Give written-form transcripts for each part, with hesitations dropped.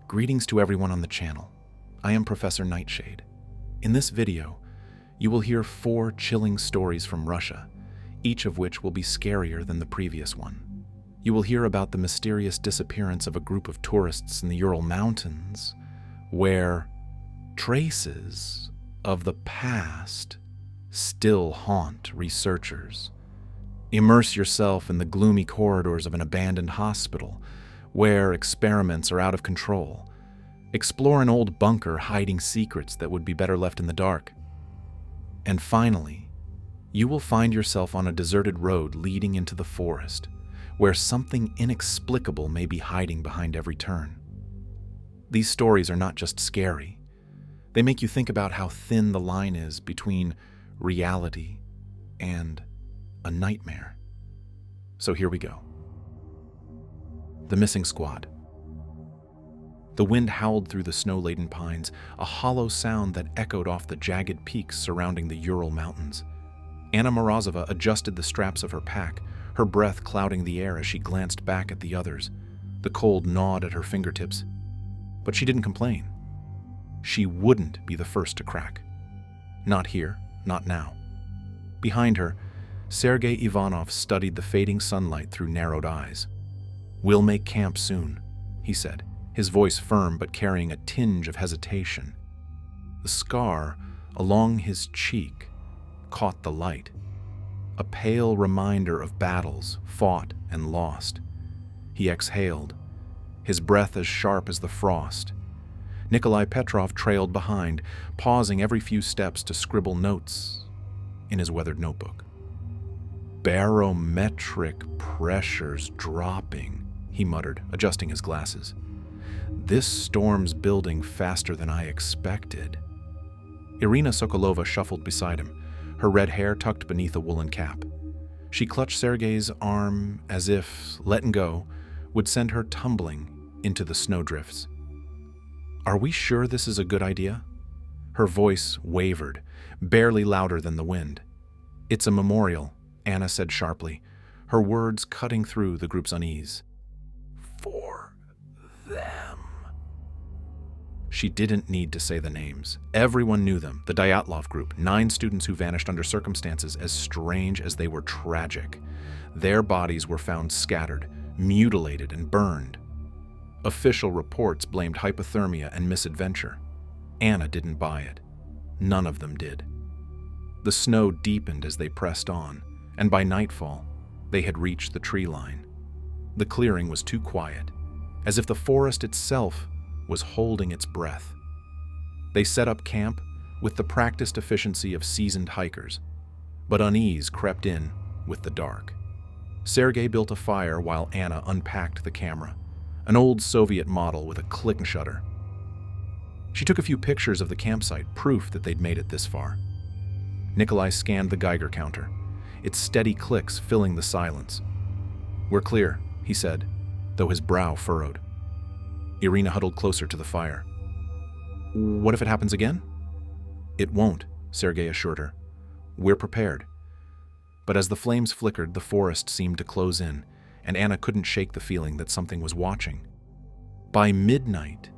Greetings to everyone on the channel. I am Professor Nightshade. In this video, you will hear 4 chilling stories from Russia, each of which will be scarier than the previous one. You will hear about the mysterious disappearance of a group of tourists in the Ural Mountains, where traces of the past still haunt researchers. Immerse yourself in the gloomy corridors of an abandoned hospital, where experiments are out of control. Explore an old bunker hiding secrets that would be better left in the dark. And finally, you will find yourself on a deserted road leading into the forest, where something inexplicable may be hiding behind every turn. These stories are not just scary. They make you think about how thin the line is between reality and a nightmare. So here we go. The Missing Squad. The wind howled through the snow-laden pines, a hollow sound that echoed off the jagged peaks surrounding the Ural Mountains. Anna Morozova adjusted the straps of her pack, her breath clouding the air as she glanced back at the others. The cold gnawed at her fingertips. But she didn't complain. She wouldn't be the first to crack. Not here, not now. Behind her, Sergei Ivanov studied the fading sunlight through narrowed eyes. "We'll make camp soon," he said, his voice firm but carrying a tinge of hesitation. The scar along his cheek caught the light, a pale reminder of battles fought and lost. He exhaled, his breath as sharp as the frost. Nikolai Petrov trailed behind, pausing every few steps to scribble notes in his weathered notebook. "Barometric pressures dropping," he muttered, adjusting his glasses. "This storm's building faster than I expected." Irina Sokolova shuffled beside him, her red hair tucked beneath a woolen cap. She clutched Sergei's arm as if, letting go, would send her tumbling into the snowdrifts. "Are we sure this is a good idea?" Her voice wavered, barely louder than the wind. "It's a memorial," Anna said sharply, her words cutting through the group's unease. "For them." She didn't need to say the names. Everyone knew them. The Dyatlov group, 9 students who vanished under circumstances as strange as they were tragic. Their bodies were found scattered, mutilated, and burned. Official reports blamed hypothermia and misadventure. Anna didn't buy it. None of them did. The snow deepened as they pressed on, and by nightfall, they had reached the tree line. The clearing was too quiet, as if the forest itself was holding its breath. They set up camp with the practiced efficiency of seasoned hikers, but unease crept in with the dark. Sergei built a fire while Anna unpacked the camera, an old Soviet model with a click shutter. She took a few pictures of the campsite, proof that they'd made it this far. Nikolai scanned the Geiger counter, its steady clicks filling the silence. "We're clear," he said, though his brow furrowed. Irina huddled closer to the fire. "What if it happens again?" "It won't," Sergei assured her. "We're prepared." But as the flames flickered, the forest seemed to close in, and Anna couldn't shake the feeling that something was watching. By midnight,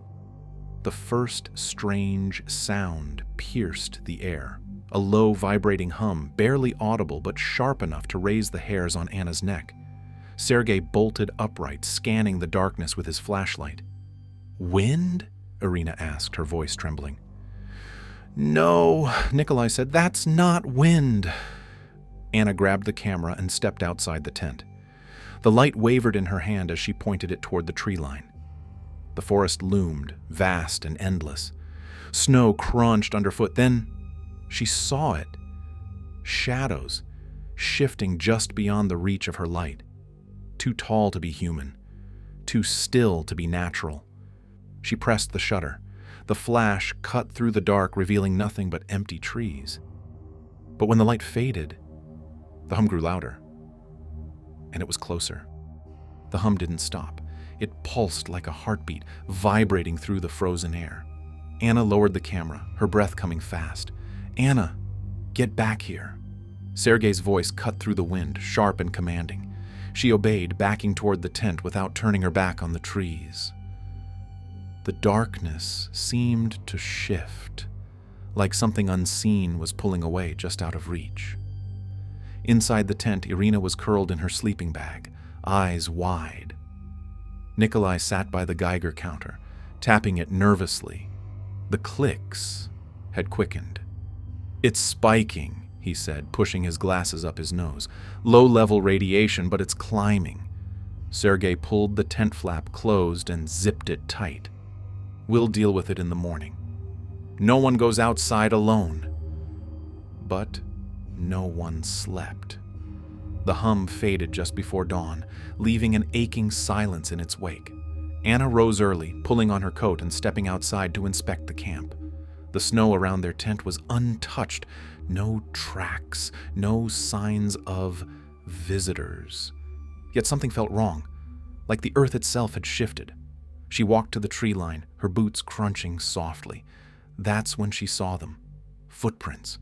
the first strange sound pierced the air, a low, vibrating hum, barely audible but sharp enough to raise the hairs on Anna's neck. Sergei bolted upright, scanning the darkness with his flashlight. "Wind?" Irina asked, her voice trembling. "No," Nikolai said, "that's not wind." Anna grabbed the camera and stepped outside the tent. The light wavered in her hand as she pointed it toward the tree line. The forest loomed, vast and endless. Snow crunched underfoot. Then she saw it. Shadows, shifting just beyond the reach of her light. Too tall to be human, too still to be natural. She pressed the shutter. The flash cut through the dark, revealing nothing but empty trees. But when the light faded, the hum grew louder, and it was closer. The hum didn't stop. It pulsed like a heartbeat, vibrating through the frozen air. Anna lowered the camera, her breath coming fast. "Anna, get back here." Sergei's voice cut through the wind, sharp and commanding. She obeyed, backing toward the tent without turning her back on the trees. The darkness seemed to shift, like something unseen was pulling away just out of reach. Inside the tent, Irina was curled in her sleeping bag, eyes wide. Nikolai sat by the Geiger counter, tapping it nervously. The clicks had quickened. "It's spiking," he said, pushing his glasses up his nose. "Low-level radiation, but it's climbing." Sergei pulled the tent flap closed and zipped it tight. "We'll deal with it in the morning. No one goes outside alone." But no one slept. The hum faded just before dawn, leaving an aching silence in its wake. Anna rose early, pulling on her coat and stepping outside to inspect the camp. The snow around their tent was untouched. No tracks, no signs of visitors. Yet something felt wrong, like the earth itself had shifted. She walked to the tree line, her boots crunching softly. That's when she saw them. Footprints.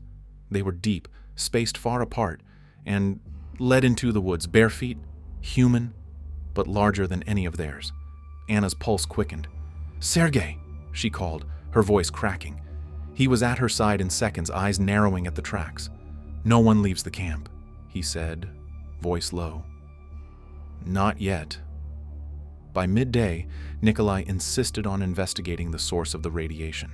They were deep, spaced far apart, and led into the woods, bare feet, human, but larger than any of theirs. Anna's pulse quickened. "Sergei!" she called, her voice cracking. He was at her side in seconds, eyes narrowing at the tracks. "No one leaves the camp," he said, voice low. "Not yet." By midday, Nikolai insisted on investigating the source of the radiation.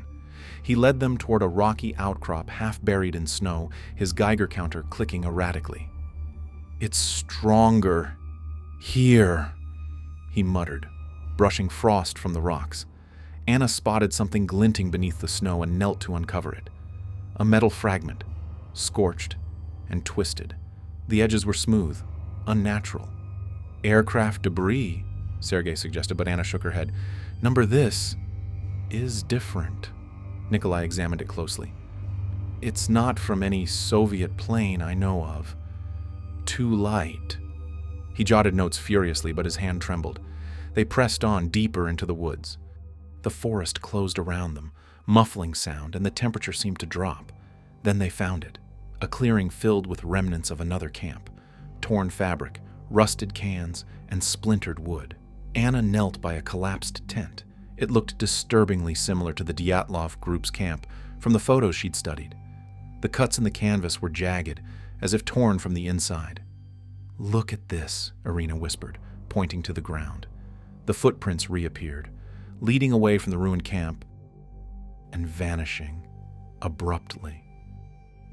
He led them toward a rocky outcrop half buried in snow, his Geiger counter clicking erratically. "It's stronger here," he muttered, brushing frost from the rocks. Anna spotted something glinting beneath the snow and knelt to uncover it. A metal fragment, scorched and twisted. The edges were smooth, unnatural. "Aircraft debris," Sergei suggested, but Anna shook her head. "Number, this is different." Nikolai examined it closely. "It's not from any Soviet plane I know of. Too light." He jotted notes furiously, but his hand trembled. They pressed on deeper into the woods. The forest closed around them, muffling sound, and the temperature seemed to drop. Then they found it, a clearing filled with remnants of another camp, torn fabric, rusted cans, and splintered wood. Anna knelt by a collapsed tent. It looked disturbingly similar to the Dyatlov group's camp from the photos she'd studied. The cuts in the canvas were jagged, as if torn from the inside. "Look at this," Irina whispered, pointing to the ground. The footprints reappeared, leading away from the ruined camp and vanishing abruptly,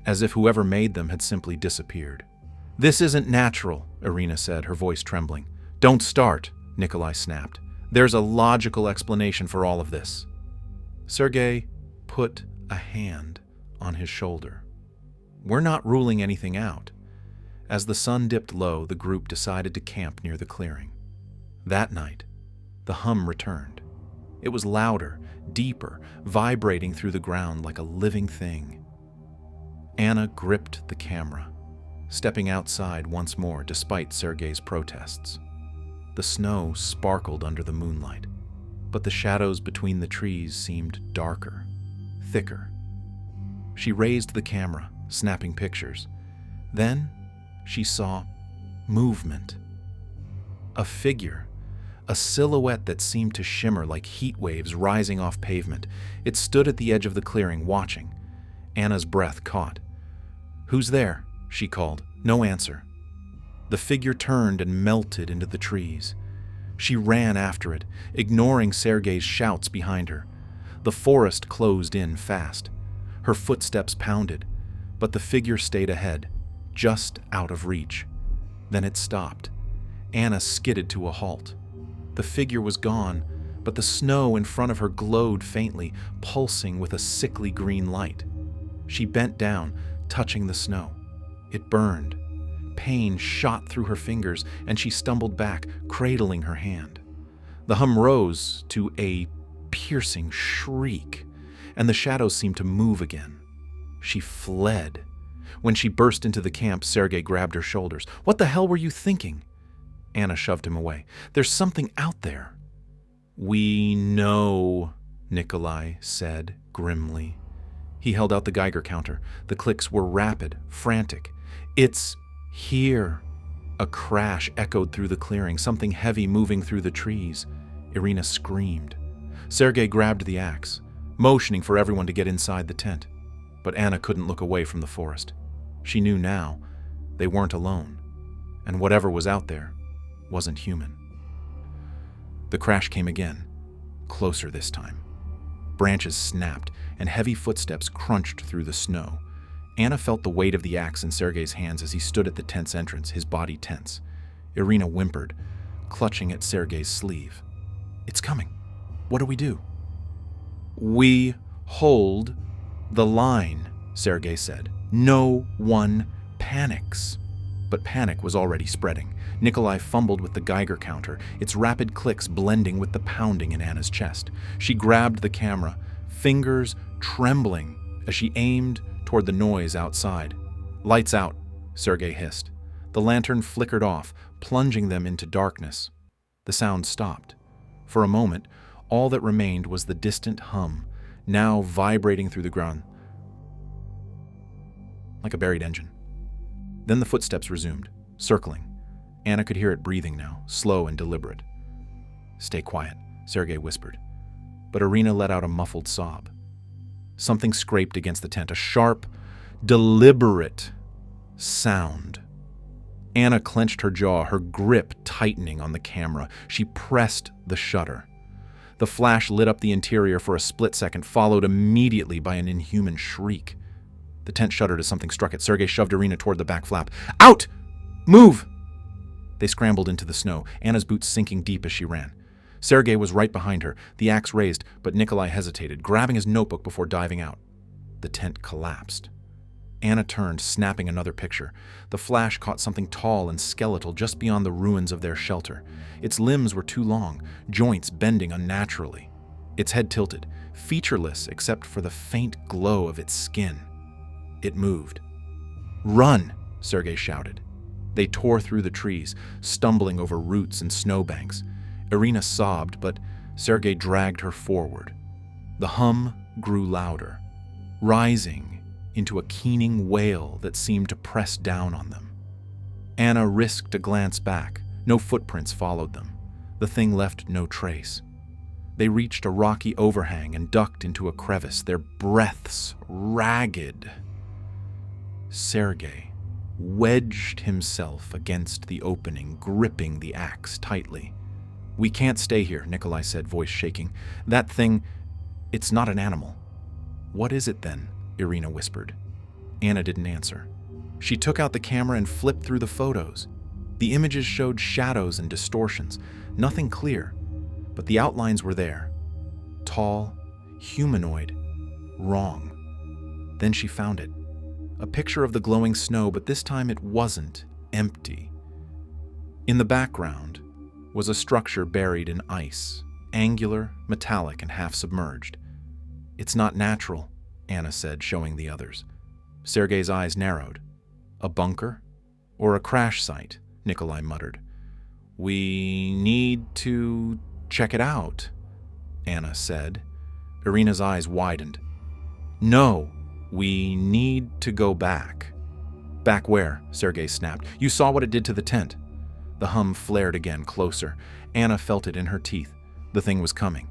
as if whoever made them had simply disappeared. "This isn't natural," Irina said, her voice trembling. "Don't start," Nikolai snapped. "There's a logical explanation for all of this." Sergei put a hand on his shoulder. "We're not ruling anything out." As the sun dipped low, the group decided to camp near the clearing. That night, the hum returned. It was louder, deeper, vibrating through the ground like a living thing. Anna gripped the camera, stepping outside once more despite Sergei's protests. The snow sparkled under the moonlight, but the shadows between the trees seemed darker, thicker. She raised the camera, snapping pictures. Then she saw movement. A figure, a silhouette that seemed to shimmer like heat waves rising off pavement. It stood at the edge of the clearing, watching. Anna's breath caught. "Who's there?" she called. No answer. The figure turned and melted into the trees. She ran after it, ignoring Sergei's shouts behind her. The forest closed in fast. Her footsteps pounded, but the figure stayed ahead, just out of reach. Then it stopped. Anna skidded to a halt. The figure was gone, but the snow in front of her glowed faintly, pulsing with a sickly green light. She bent down, touching the snow. It burned. Pain shot through her fingers, and she stumbled back, cradling her hand. The hum rose to a piercing shriek, and the shadows seemed to move again. She fled. When she burst into the camp, Sergei grabbed her shoulders. "What the hell were you thinking?" Anna shoved him away. "There's something out there." "We know," Nikolai said grimly. He held out the Geiger counter. The clicks were rapid, frantic. "It's here." A crash echoed through the clearing, something heavy moving through the trees. Irina screamed. Sergei grabbed the axe, motioning for everyone to get inside the tent. But Anna couldn't look away from the forest. She knew now they weren't alone, and whatever was out there wasn't human. The crash came again, closer this time. Branches snapped, and heavy footsteps crunched through the snow. Anna felt the weight of the axe in Sergei's hands as he stood at the tent's entrance, his body tense. Irina whimpered, clutching at Sergei's sleeve. "It's coming. What do we do?" "We hold the line," Sergei said. "No one panics." But panic was already spreading. Nikolai fumbled with the Geiger counter, its rapid clicks blending with the pounding in Anna's chest. She grabbed the camera, fingers trembling as she aimed toward the noise outside. "Lights out," Sergei hissed. The lantern flickered off, plunging them into darkness. The sound stopped. For a moment, all that remained was the distant hum, now vibrating through the ground like a buried engine. Then the footsteps resumed, circling. Anna could hear it breathing now, slow and deliberate. "Stay quiet," Sergei whispered. But Irina let out a muffled sob. Something scraped against the tent, a sharp, deliberate sound. Anna clenched her jaw, her grip tightening on the camera. She pressed the shutter. The flash lit up the interior for a split second, followed immediately by an inhuman shriek. The tent shuddered as something struck it. Sergei shoved Irina toward the back flap. "Out! Move!" They scrambled into the snow, Anna's boots sinking deep as she ran. Sergei was right behind her, the axe raised, but Nikolai hesitated, grabbing his notebook before diving out. The tent collapsed. Anna turned, snapping another picture. The flash caught something tall and skeletal just beyond the ruins of their shelter. Its limbs were too long, joints bending unnaturally. Its head tilted, featureless except for the faint glow of its skin. It moved. "Run!" Sergei shouted. They tore through the trees, stumbling over roots and snowbanks. Irina sobbed, but Sergei dragged her forward. The hum grew louder, rising into a keening wail that seemed to press down on them. Anna risked a glance back. No footprints followed them. The thing left no trace. They reached a rocky overhang and ducked into a crevice, their breaths ragged. Sergei wedged himself against the opening, gripping the axe tightly. "We can't stay here," Nikolai said, voice shaking. "That thing, it's not an animal." "What is it then?" Irina whispered. Anna didn't answer. She took out the camera and flipped through the photos. The images showed shadows and distortions, nothing clear, but the outlines were there. Tall, humanoid, wrong. Then she found it. A picture of the glowing snow, but this time it wasn't empty. In the background was a structure buried in ice, angular, metallic, and half-submerged. "It's not natural," Anna said, showing the others. Sergei's eyes narrowed. "A bunker? Or a crash site?" Nikolai muttered. "We need to check it out," Anna said. Irina's eyes widened. "No, we need to go back." "Back where?" Sergei snapped. "You saw what it did to the tent." The hum flared again, closer. Anna felt it in her teeth. The thing was coming.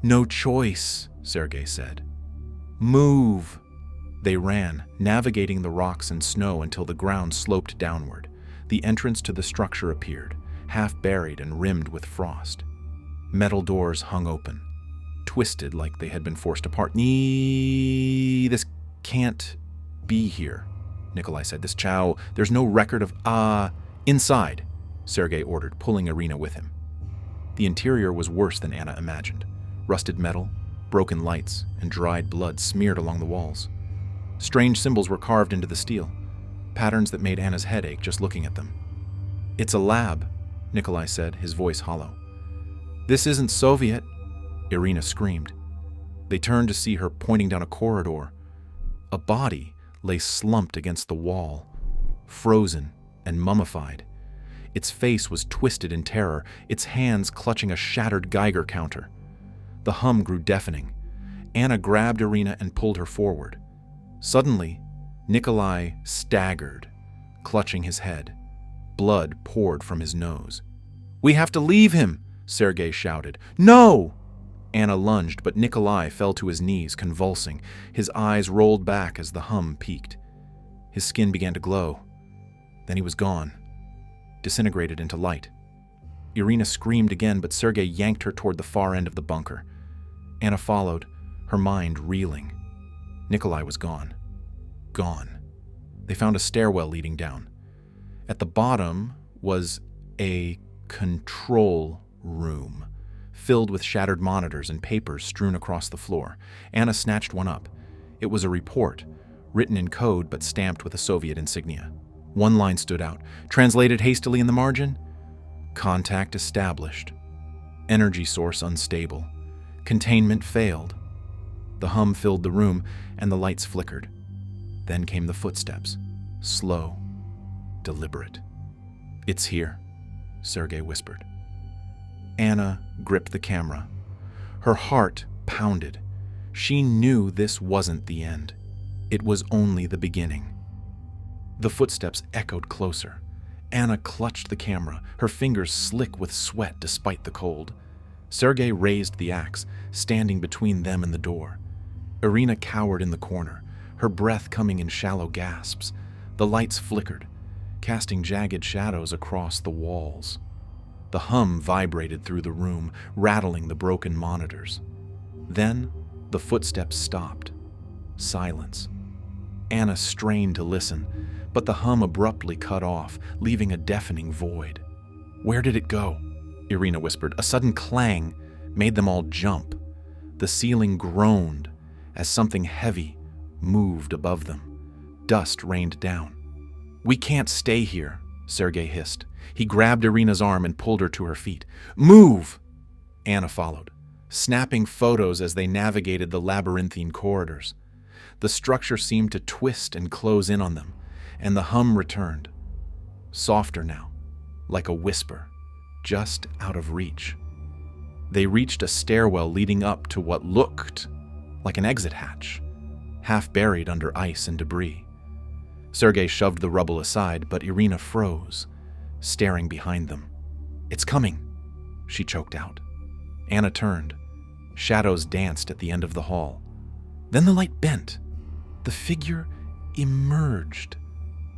"No choice," Sergei said. "Move." They ran, navigating the rocks and snow until the ground sloped downward. The entrance to the structure appeared, half buried and rimmed with frost. Metal doors hung open, twisted like they had been forced apart. This can't be here," Nikolai said. There's no record of, inside," Sergei ordered, pulling Irina with him. The interior was worse than Anna imagined. Rusted metal, broken lights, and dried blood smeared along the walls. Strange symbols were carved into the steel, patterns that made Anna's head ache just looking at them. "It's a lab," Nikolai said, his voice hollow. "This isn't Soviet," Irina screamed. They turned to see her pointing down a corridor. A body lay slumped against the wall, frozen and mummified. Its face was twisted in terror, its hands clutching a shattered Geiger counter. The hum grew deafening. Anna grabbed Irina and pulled her forward. Suddenly, Nikolai staggered, clutching his head. Blood poured from his nose. "We have to leave him," Sergei shouted. "No!" Anna lunged, but Nikolai fell to his knees, convulsing. His eyes rolled back as the hum peaked. His skin began to glow. Then he was gone, disintegrated into light. Irina screamed again, but Sergei yanked her toward the far end of the bunker. Anna followed, her mind reeling. Nikolai was gone. Gone. They found a stairwell leading down. At the bottom was a control room, filled with shattered monitors and papers strewn across the floor. Anna snatched one up. It was a report, written in code but stamped with a Soviet insignia. One line stood out, translated hastily in the margin: "Contact established. Energy source unstable. Containment failed." The hum filled the room, and the lights flickered. Then came the footsteps, slow, deliberate. "It's here," Sergei whispered. Anna gripped the camera. Her heart pounded. She knew this wasn't the end. It was only the beginning. The footsteps echoed closer. Anna clutched the camera, her fingers slick with sweat despite the cold. Sergei raised the axe, standing between them and the door. Irina cowered in the corner, her breath coming in shallow gasps. The lights flickered, casting jagged shadows across the walls. The hum vibrated through the room, rattling the broken monitors. Then the footsteps stopped. Silence. Anna strained to listen, but the hum abruptly cut off, leaving a deafening void. "Where did it go?" Irina whispered. A sudden clang made them all jump. The ceiling groaned as something heavy moved above them. Dust rained down. "We can't stay here," Sergei hissed. He grabbed Irina's arm and pulled her to her feet. "Move!" Anna followed, snapping photos as they navigated the labyrinthine corridors. The structure seemed to twist and close in on them, and the hum returned. Softer now, like a whisper, just out of reach. They reached a stairwell leading up to what looked like an exit hatch, half buried under ice and debris. Sergei shoved the rubble aside, but Irina froze, staring behind them. "It's coming," she choked out. Anna turned. Shadows danced at the end of the hall. Then the light bent. The figure emerged.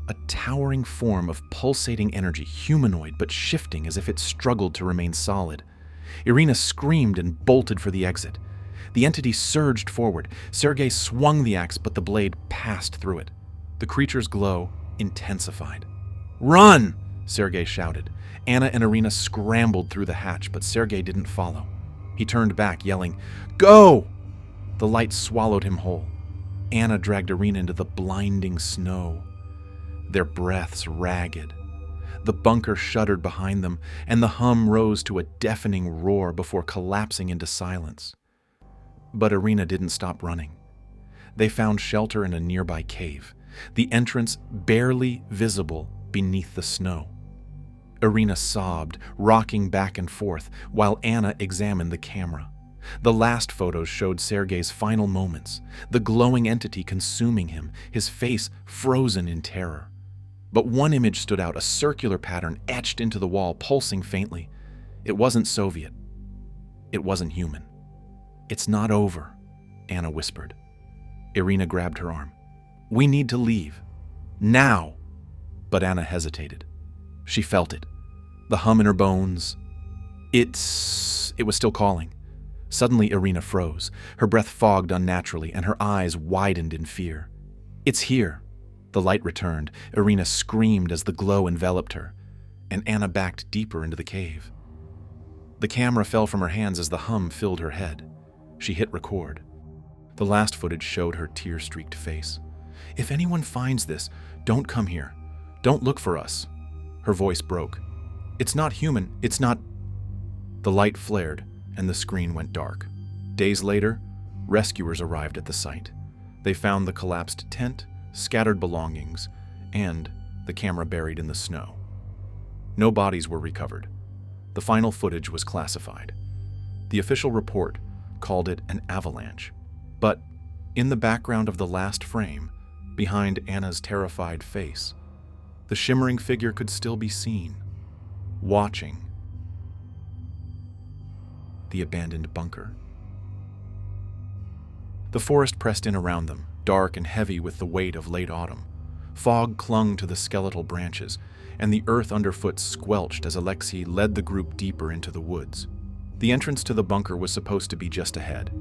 A towering form of pulsating energy, humanoid but shifting as if it struggled to remain solid. Irina screamed and bolted for the exit. The entity surged forward. Sergei swung the axe, but the blade passed through it. The creature's glow intensified. "Run!" Sergei shouted. Anna and Irina scrambled through the hatch, but Sergei didn't follow. He turned back, yelling, "Go!" The light swallowed him whole. Anna dragged Irina into the blinding snow, their breaths ragged. The bunker shuddered behind them, and the hum rose to a deafening roar before collapsing into silence. But Irina didn't stop running. They found shelter in a nearby cave, the entrance barely visible beneath the snow. Irina sobbed, rocking back and forth, while Anna examined the camera. The last photos showed Sergei's final moments, the glowing entity consuming him, his face frozen in terror. But one image stood out, a circular pattern etched into the wall, pulsing faintly. It wasn't Soviet. It wasn't human. "It's not over," Anna whispered. Irina grabbed her arm. "We need to leave. Now!" But Anna hesitated. She felt it. The hum in her bones. It was still calling. Suddenly, Irina froze. Her breath fogged unnaturally, and her eyes widened in fear. "It's here." The light returned. Irina screamed as the glow enveloped her, and Anna backed deeper into the cave. The camera fell from her hands as the hum filled her head. She hit record. The last footage showed her tear-streaked face. "If anyone finds this, don't come here. Don't look for us." Her voice broke. "It's not human. It's not..." The light flared, and the screen went dark. Days later, rescuers arrived at the site. They found the collapsed tent, scattered belongings, and the camera buried in the snow. No bodies were recovered. The final footage was classified. The official report called it an avalanche. But in the background of the last frame, behind Anna's terrified face, the shimmering figure could still be seen, watching. The abandoned bunker The forest pressed in around them, dark and heavy with the weight of late autumn. Fog clung to the skeletal branches, and the earth underfoot squelched as Alexei led the group deeper into the woods. The entrance to the bunker was supposed to be just ahead,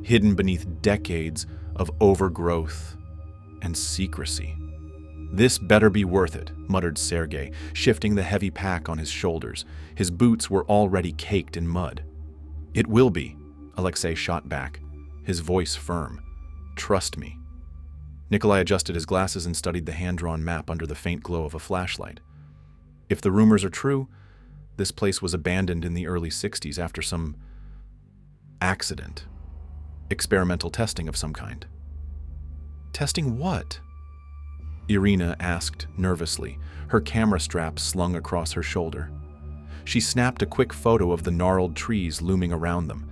hidden beneath decades of overgrowth and secrecy. "This better be worth it," muttered Sergei, shifting the heavy pack on his shoulders. His boots were already caked in mud. "It will be," Alexei shot back, his voice firm. "Trust me." Nikolai adjusted his glasses and studied the hand-drawn map under the faint glow of a flashlight. If the rumors are true, this place was abandoned in the early 60s after some accident. Experimental testing of some kind. Testing what? Irina asked nervously, her camera strap slung across her shoulder. She snapped a quick photo of the gnarled trees looming around them,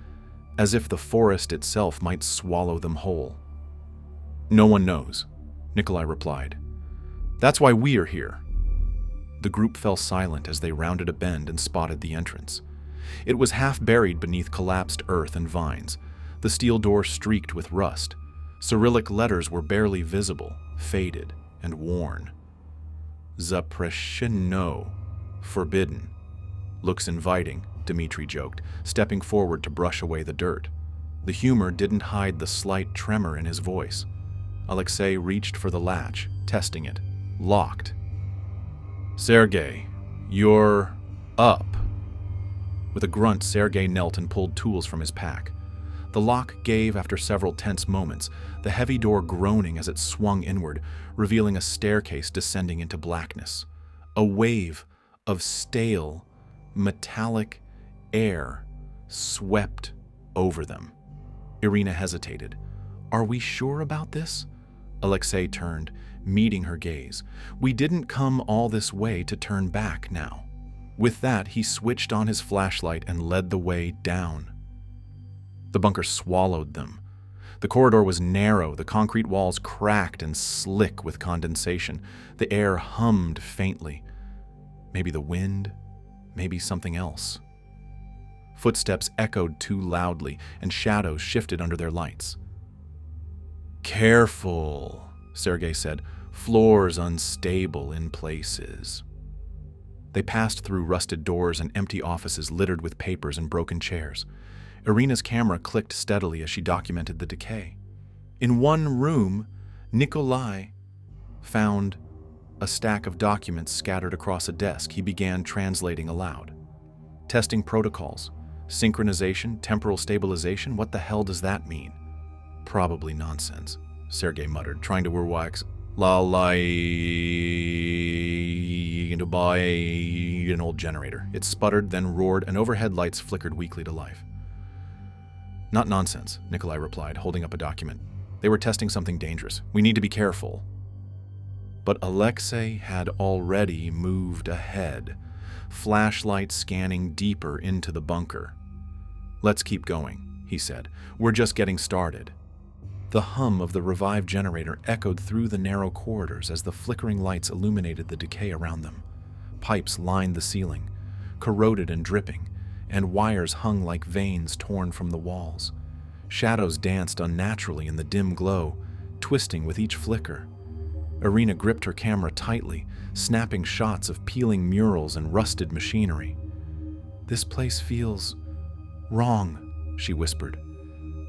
as if the forest itself might swallow them whole. "No one knows," Nikolai replied. "That's why we're here." The group fell silent as they rounded a bend and spotted the entrance. It was half buried beneath collapsed earth and vines, the steel door streaked with rust. Cyrillic letters were barely visible, faded and worn. "Zapresheno," forbidden. "Looks inviting," Dmitri joked, stepping forward to brush away the dirt. The humor didn't hide the slight tremor in his voice. Alexei reached for the latch, testing it. Locked. "Sergei, you're up." With a grunt, Sergei knelt and pulled tools from his pack. The lock gave after several tense moments, the heavy door groaning as it swung inward, revealing a staircase descending into blackness. A wave of stale, metallic air swept over them. Irina hesitated. "Are we sure about this?" Alexei turned, meeting her gaze. "We didn't come all this way to turn back now." With that, he switched on his flashlight and led the way down. The bunker swallowed them. The corridor was narrow, the concrete walls cracked and slick with condensation. The air hummed faintly. Maybe the wind, maybe something else. Footsteps echoed too loudly, and shadows shifted under their lights. "Careful," Sergei said. "Floors unstable in places." They passed through rusted doors and empty offices littered with papers and broken chairs. Irina's camera clicked steadily as she documented the decay. In one room, Nikolai found a stack of documents scattered across a desk. He began translating aloud. "Testing protocols. Synchronization, temporal stabilization, what the hell does that mean?" "Probably nonsense," Sergei muttered, trying to wax. "La to buy an old generator." It sputtered, then roared, and overhead lights flickered weakly to life. "Not nonsense," Nikolai replied, holding up a document. "They were testing something dangerous. We need to be careful." But Alexei had already moved ahead, flashlight scanning deeper into the bunker. "Let's keep going," he said. "We're just getting started." The hum of the revived generator echoed through the narrow corridors as the flickering lights illuminated the decay around them. Pipes lined the ceiling, corroded and dripping, and wires hung like veins torn from the walls. Shadows danced unnaturally in the dim glow, twisting with each flicker. Irina gripped her camera tightly, snapping shots of peeling murals and rusted machinery. "This place feels wrong," she whispered.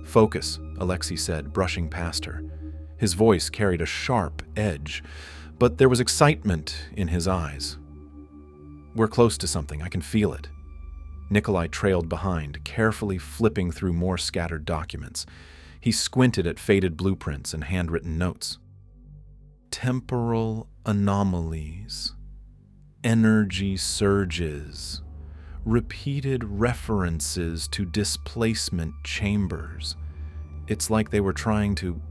"Focus," Alexei said, brushing past her. His voice carried a sharp edge, but there was excitement in his eyes. "We're close to something, I can feel it." Nikolai trailed behind, carefully flipping through more scattered documents. He squinted at faded blueprints and handwritten notes. "Temporal anomalies, energy surges, repeated references to displacement chambers. It's like they were trying to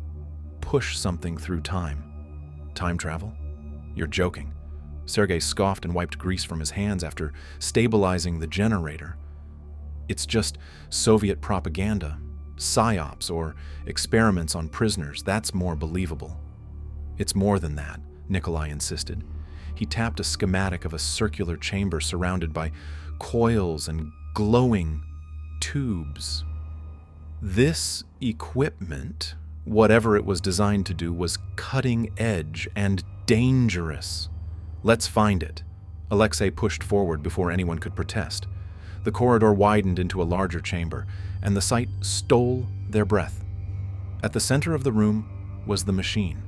push something through time." "Time travel? You're joking." Sergei scoffed and wiped grease from his hands after stabilizing the generator. "It's just Soviet propaganda, psyops, or experiments on prisoners. That's more believable." "It's more than that," Nikolai insisted. He tapped a schematic of a circular chamber surrounded by coils and glowing tubes. "This equipment Whatever it was designed to do was cutting edge and dangerous. Let's find it. Alexei pushed forward before anyone could protest. The corridor widened into a larger chamber, and the sight stole their breath. At the center of the room was the machine,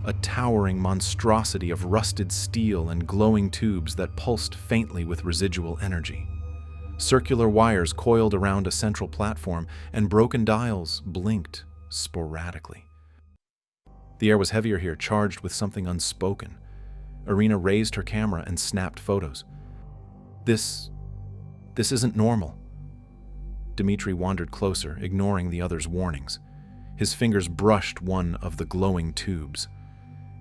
a towering monstrosity of rusted steel and glowing tubes that pulsed faintly with residual energy. Circular wires coiled around a central platform, and broken dials blinked sporadically. The air was heavier here, charged with something unspoken. Irina raised her camera and snapped photos. This isn't normal. Dmitri wandered closer, ignoring the other's warnings. His fingers brushed one of the glowing tubes.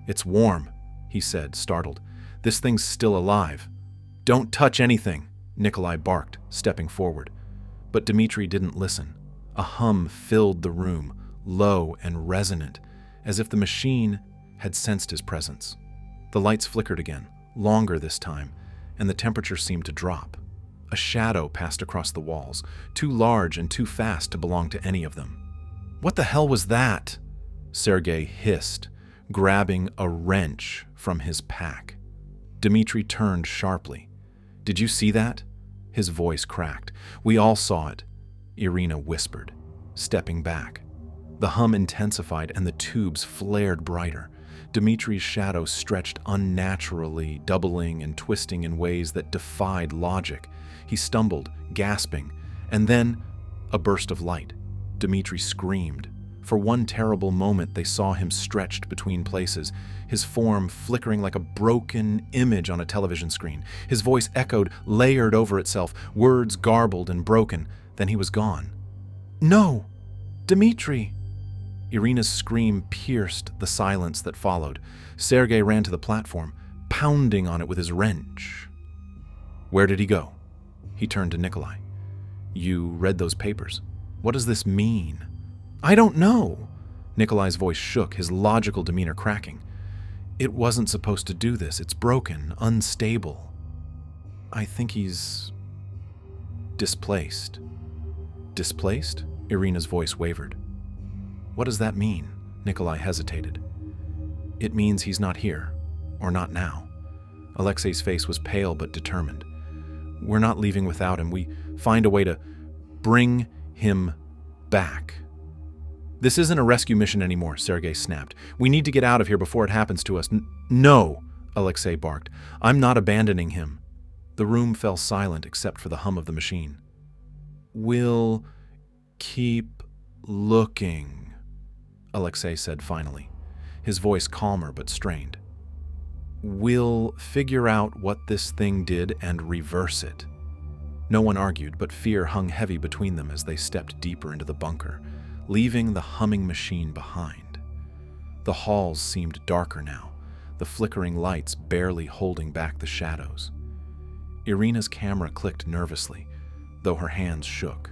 "It's warm," he said, startled. "This thing's still alive." "Don't touch anything," Nikolai barked, stepping forward. But Dmitri didn't listen. A hum filled the room, low and resonant, as if the machine had sensed his presence. The lights flickered again, longer this time, and the temperature seemed to drop. A shadow passed across the walls, too large and too fast to belong to any of them. "What the hell was that?" Sergei hissed, grabbing a wrench from his pack. Dmitri turned sharply. "Did you see that?" His voice cracked. "We all saw it," Irina whispered, stepping back. The hum intensified and the tubes flared brighter. Dmitri's shadow stretched unnaturally, doubling and twisting in ways that defied logic. He stumbled, gasping, and then a burst of light. Dmitri screamed. For one terrible moment, they saw him stretched between places, his form flickering like a broken image on a television screen. His voice echoed, layered over itself, words garbled and broken. Then he was gone. "No! Dmitri!" Irina's scream pierced the silence that followed. Sergei ran to the platform, pounding on it with his wrench. "Where did he go?" He turned to Nikolai. "You read those papers. What does this mean?" "I don't know." Nikolai's voice shook, his logical demeanor cracking. "It wasn't supposed to do this. It's broken, unstable. I think he's displaced." "Displaced?" Irina's voice wavered. "What does that mean?" Nikolai hesitated. "It means he's not here, or not now." Alexei's face was pale but determined. "We're not leaving without him. We find a way to bring him back." "This isn't a rescue mission anymore," Sergei snapped. "We need to get out of here before it happens to us." "No," Alexei barked. "I'm not abandoning him." The room fell silent except for the hum of the machine. "We'll keep looking," Alexei said finally, his voice calmer but strained. "We'll figure out what this thing did and reverse it." No one argued, but fear hung heavy between them as they stepped deeper into the bunker, leaving the humming machine behind. The halls seemed darker now, the flickering lights barely holding back the shadows. Irina's camera clicked nervously, though her hands shook.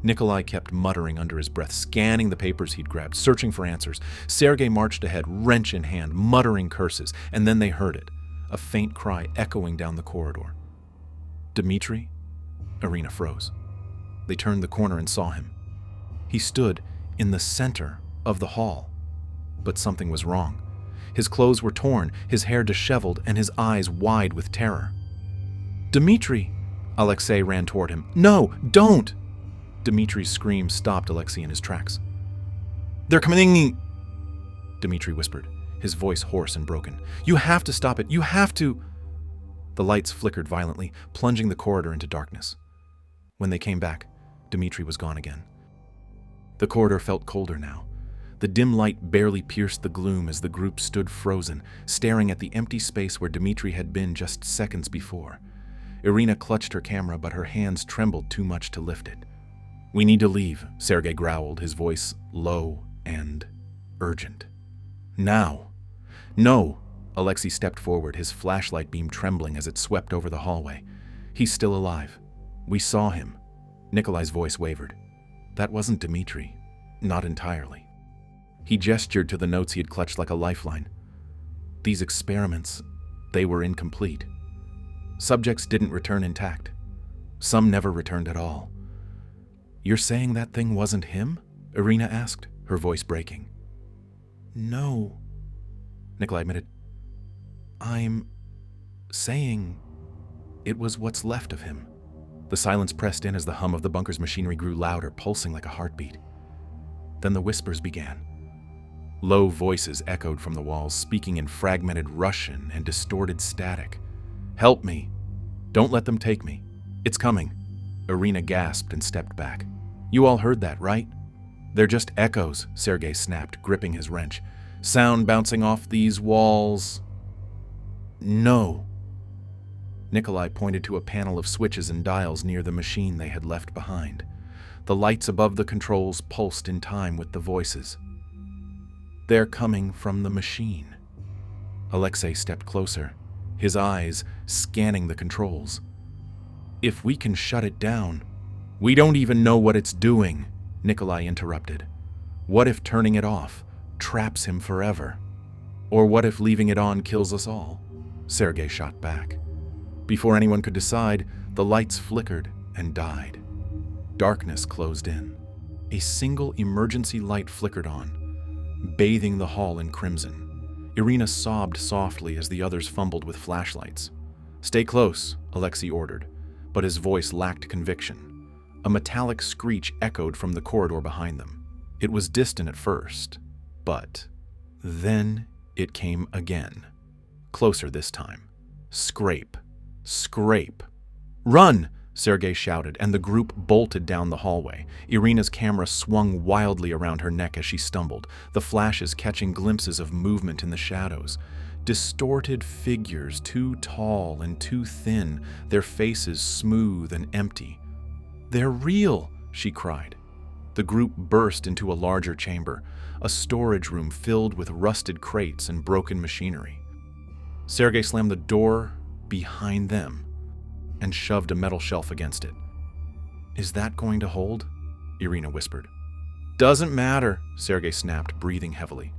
Nikolai kept muttering under his breath, scanning the papers he'd grabbed, searching for answers. Sergei marched ahead, wrench in hand, muttering curses, and then they heard it, a faint cry echoing down the corridor. "Dmitri?" Irina froze. They turned the corner and saw him. He stood in the center of the hall. But something was wrong. His clothes were torn, his hair disheveled, and his eyes wide with terror. "Dmitri!" Alexei ran toward him. "No, don't!" Dmitri's scream stopped Alexei in his tracks. "They're coming!" Dmitri whispered, his voice hoarse and broken. "You have to stop it! You have to!" The lights flickered violently, plunging the corridor into darkness. When they came back, Dmitri was gone again. The corridor felt colder now. The dim light barely pierced the gloom as the group stood frozen, staring at the empty space where Dmitri had been just seconds before. Irina clutched her camera, but her hands trembled too much to lift it. "We need to leave," Sergei growled, his voice low and urgent. "Now!" "No!" Alexei stepped forward, his flashlight beam trembling as it swept over the hallway. "He's still alive. We saw him." Nikolai's voice wavered. That wasn't Dmitri. Not entirely. He gestured to the notes he had clutched like a lifeline. These experiments, they were incomplete. Subjects didn't return intact. Some never returned at all. "You're saying that thing wasn't him?" Irina asked, her voice breaking. "No," Nikolai admitted. "I'm saying it was what's left of him." The silence pressed in as the hum of the bunker's machinery grew louder, pulsing like a heartbeat. Then the whispers began. Low voices echoed from the walls, speaking in fragmented Russian and distorted static. "Help me! Don't let them take me. It's coming." Irina gasped and stepped back. "You all heard that, right?" "They're just echoes," Sergei snapped, gripping his wrench. "Sound bouncing off these walls." "No." Nikolai pointed to a panel of switches and dials near the machine they had left behind. The lights above the controls pulsed in time with the voices. "They're coming from the machine." Alexei stepped closer, his eyes scanning the controls. "If we can shut it down..." "We don't even know what it's doing," Nikolai interrupted. "What if turning it off traps him forever? Or what if leaving it on kills us all?" Sergei shot back. Before anyone could decide, the lights flickered and died. Darkness closed in. A single emergency light flickered on, bathing the hall in crimson. Irina sobbed softly as the others fumbled with flashlights. "Stay close," Alexei ordered, but his voice lacked conviction. A metallic screech echoed from the corridor behind them. It was distant at first, but then it came again. Closer this time. Scrape. Scrape. "Run!" Sergei shouted, and the group bolted down the hallway. Irina's camera swung wildly around her neck as she stumbled, the flashes catching glimpses of movement in the shadows. Distorted figures, too tall and too thin, their faces smooth and empty. "They're real!" she cried. The group burst into a larger chamber, a storage room filled with rusted crates and broken machinery. Sergei slammed the door behind them and shoved a metal shelf against it. "Is that going to hold?" Irina whispered. "Doesn't matter," Sergei snapped, breathing heavily.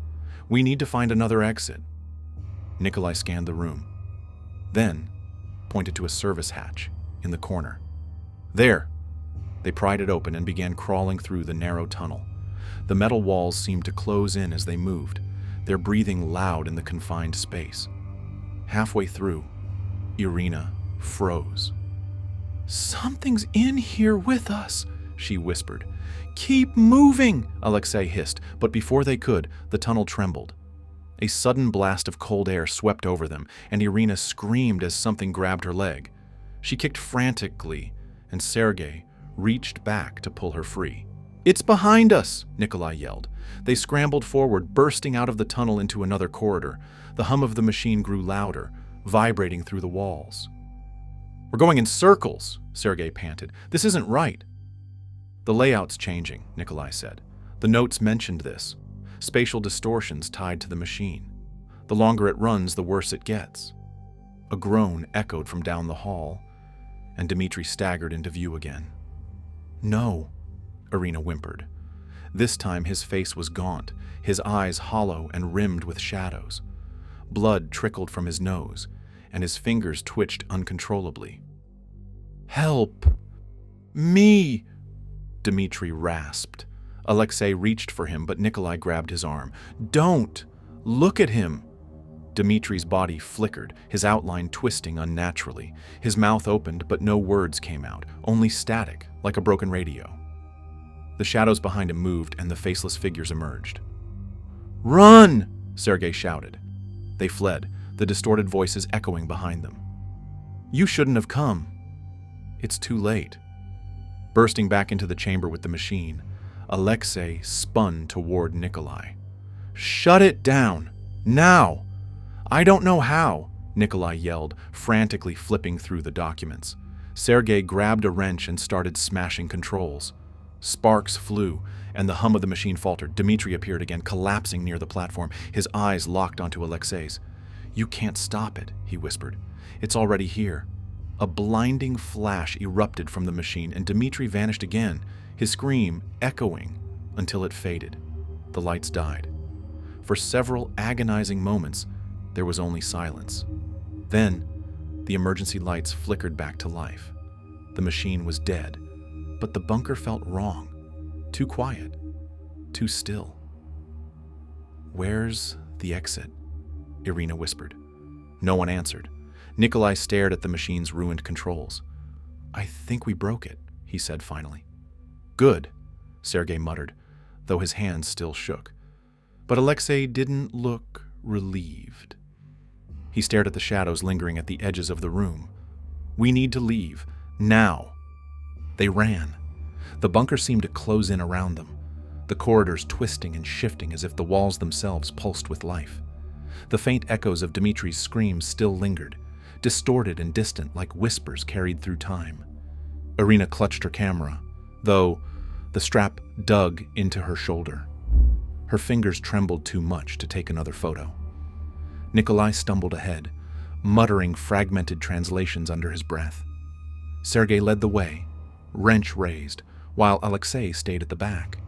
"We need to find another exit." Nikolai scanned the room, then pointed to a service hatch in the corner. "There!" They pried it open and began crawling through the narrow tunnel. The metal walls seemed to close in as they moved, their breathing loud in the confined space. Halfway through, Irina froze. "Something's in here with us," she whispered. "Keep moving," Alexei hissed, but before they could, the tunnel trembled. A sudden blast of cold air swept over them, and Irina screamed as something grabbed her leg. She kicked frantically, and Sergei reached back to pull her free. "It's behind us!" Nikolai yelled. They scrambled forward, bursting out of the tunnel into another corridor. The hum of the machine grew louder, vibrating through the walls. "We're going in circles," Sergei panted. "This isn't right." "The layout's changing," Nikolai said. "The notes mentioned this. Spatial distortions tied to the machine. The longer it runs, the worse it gets." A groan echoed from down the hall, and Dmitri staggered into view again. "No," Irina whimpered. This time his face was gaunt, his eyes hollow and rimmed with shadows. Blood trickled from his nose, and his fingers twitched uncontrollably. "Help! Me!" Dmitri rasped. Alexei reached for him, but Nikolai grabbed his arm. "Don't! Look at him!" Dmitri's body flickered, his outline twisting unnaturally. His mouth opened, but no words came out, only static, like a broken radio. The shadows behind him moved, and the faceless figures emerged. "Run!" Sergei shouted. They fled, the distorted voices echoing behind them. "You shouldn't have come." "It's too late." Bursting back into the chamber with the machine, Alexei spun toward Nikolai. "Shut it down! Now!" "I don't know how," Nikolai yelled, frantically flipping through the documents. Sergei grabbed a wrench and started smashing controls. Sparks flew, and the hum of the machine faltered. Dmitri appeared again, collapsing near the platform, his eyes locked onto Alexei's. "You can't stop it," he whispered. "It's already here." A blinding flash erupted from the machine, and Dmitri vanished again, his scream echoing until it faded. The lights died. For several agonizing moments, there was only silence. Then, the emergency lights flickered back to life. The machine was dead, but the bunker felt wrong. Too quiet. Too still. Where's the exit? Irina whispered. No one answered. Nikolai stared at the machine's ruined controls. I think we broke it, he said finally. Good, Sergei muttered, though his hands still shook. But Alexei didn't look relieved. He stared at the shadows lingering at the edges of the room. We need to leave, now. They ran. The bunker seemed to close in around them, the corridors twisting and shifting as if the walls themselves pulsed with life. The faint echoes of Dmitri's screams still lingered, distorted and distant like whispers carried through time. Irina clutched her camera, though the strap dug into her shoulder. Her fingers trembled too much to take another photo. Nikolai stumbled ahead, muttering fragmented translations under his breath. Sergei led the way, wrench raised, while Alexei stayed at the back.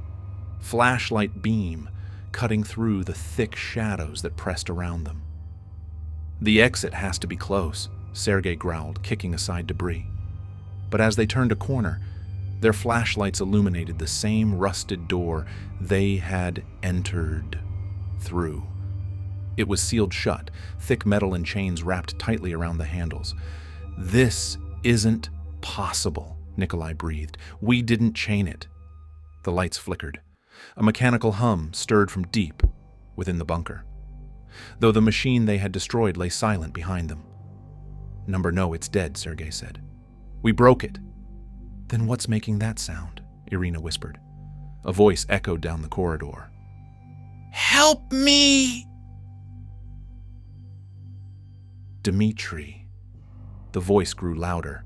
Flashlight beam cutting through the thick shadows that pressed around them. The exit has to be close, Sergei growled, kicking aside debris. But as they turned a corner, their flashlights illuminated the same rusted door they had entered through. It was sealed shut, thick metal and chains wrapped tightly around the handles. This isn't possible, Nikolai breathed. We didn't chain it. The lights flickered. A mechanical hum stirred from deep within the bunker, though the machine they had destroyed lay silent behind them. No, it's dead, Sergei said. We broke it. Then what's making that sound? Irina whispered. A voice echoed down the corridor. Help me! Dmitri. The voice grew louder.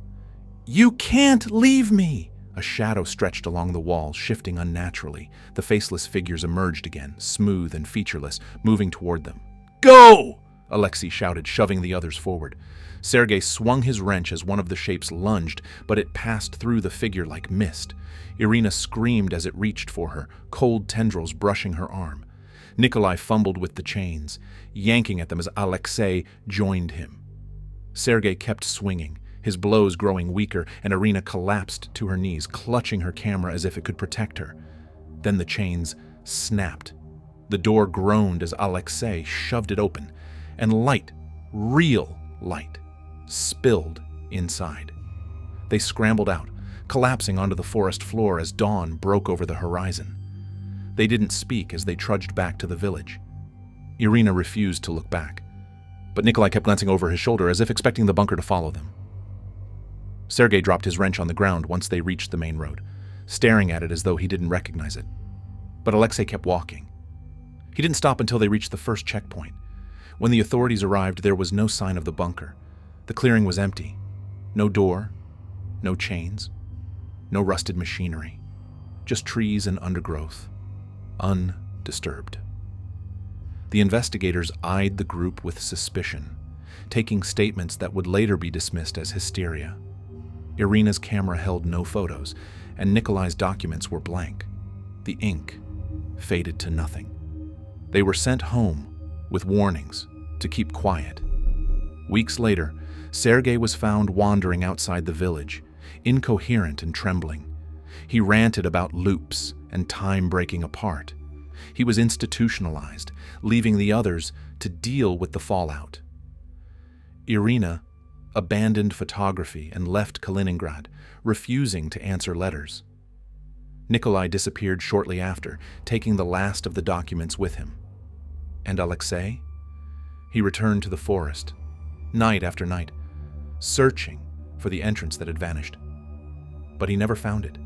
You can't leave me! A shadow stretched along the wall, shifting unnaturally. The faceless figures emerged again, smooth and featureless, moving toward them. Go! Alexei shouted, shoving the others forward. Sergei swung his wrench as one of the shapes lunged, but it passed through the figure like mist. Irina screamed as it reached for her, cold tendrils brushing her arm. Nikolai fumbled with the chains, yanking at them as Alexei joined him. Sergei kept swinging, his blows growing weaker, and Irina collapsed to her knees, clutching her camera as if it could protect her. Then the chains snapped. The door groaned as Alexei shoved it open, and light, real light, spilled inside. They scrambled out, collapsing onto the forest floor as dawn broke over the horizon. They didn't speak as they trudged back to the village. Irina refused to look back, but Nikolai kept glancing over his shoulder as if expecting the bunker to follow them. Sergei dropped his wrench on the ground once they reached the main road, staring at it as though he didn't recognize it. But Alexei kept walking. He didn't stop until they reached the first checkpoint. When the authorities arrived, there was no sign of the bunker. The clearing was empty. No door, no chains, no rusted machinery. Just trees and undergrowth, undisturbed. The investigators eyed the group with suspicion, taking statements that would later be dismissed as hysteria. Irina's camera held no photos, and Nikolai's documents were blank. The ink faded to nothing. They were sent home with warnings to keep quiet. Weeks later, Sergei was found wandering outside the village, incoherent and trembling. He ranted about loops and time breaking apart. He was institutionalized, leaving the others to deal with the fallout. Irina abandoned photography and left Kaliningrad, refusing to answer letters. Nikolai disappeared shortly after, taking the last of the documents with him. And Alexei? He returned to the forest, night after night, searching for the entrance that had vanished. But he never found it.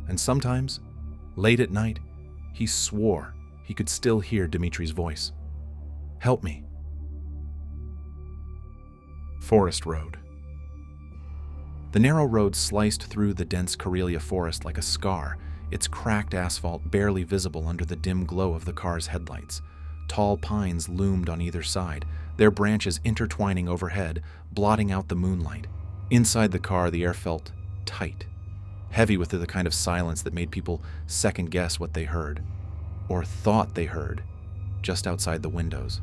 And sometimes, late at night, he swore he could still hear Dmitri's voice. Help me. Forest Road. The narrow road sliced through the dense Karelia forest like a scar, its cracked asphalt barely visible under the dim glow of the car's headlights. Tall pines loomed on either side, their branches intertwining overhead, blotting out the moonlight. Inside the car, the air felt tight, heavy with the kind of silence that made people second-guess what they heard, or thought they heard, just outside the windows.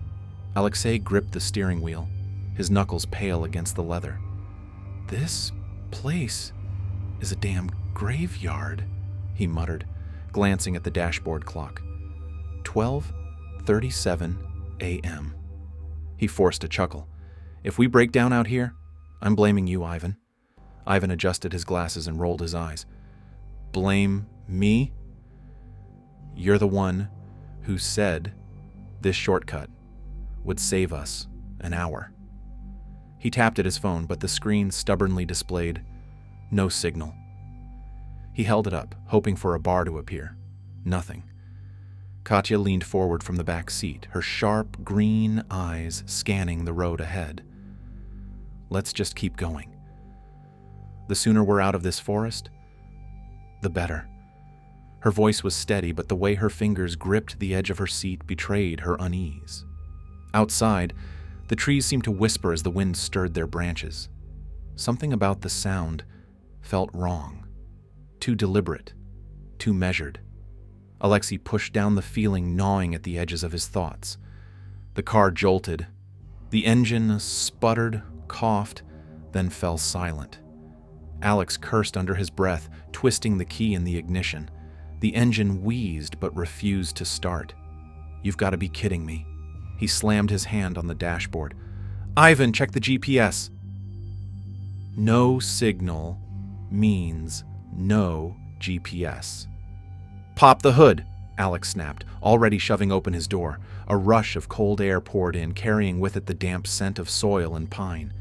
Alexei gripped the steering wheel, his knuckles pale against the leather. This place is a damn graveyard, he muttered, glancing at the dashboard clock. 12:30 10:37 a.m. He forced a chuckle. If we break down out here, I'm blaming you, Ivan. Ivan adjusted his glasses and rolled his eyes. Blame me? You're the one who said this shortcut would save us an hour. He tapped at his phone, but the screen stubbornly displayed no signal. He held it up, hoping for a bar to appear. Nothing. Katya leaned forward from the back seat, her sharp green eyes scanning the road ahead. Let's just keep going. The sooner we're out of this forest, the better. Her voice was steady, but the way her fingers gripped the edge of her seat betrayed her unease. Outside, the trees seemed to whisper as the wind stirred their branches. Something about the sound felt wrong, too deliberate, too measured. Alexei pushed down the feeling gnawing at the edges of his thoughts. The car jolted. The engine sputtered, coughed, then fell silent. Alex cursed under his breath, twisting the key in the ignition. The engine wheezed but refused to start. You've got to be kidding me. He slammed his hand on the dashboard. Ivan, check the GPS. No signal means no GPS. Pop the hood, Alex snapped, already shoving open his door. A rush of cold air poured in, carrying with it the damp scent of soil and pine.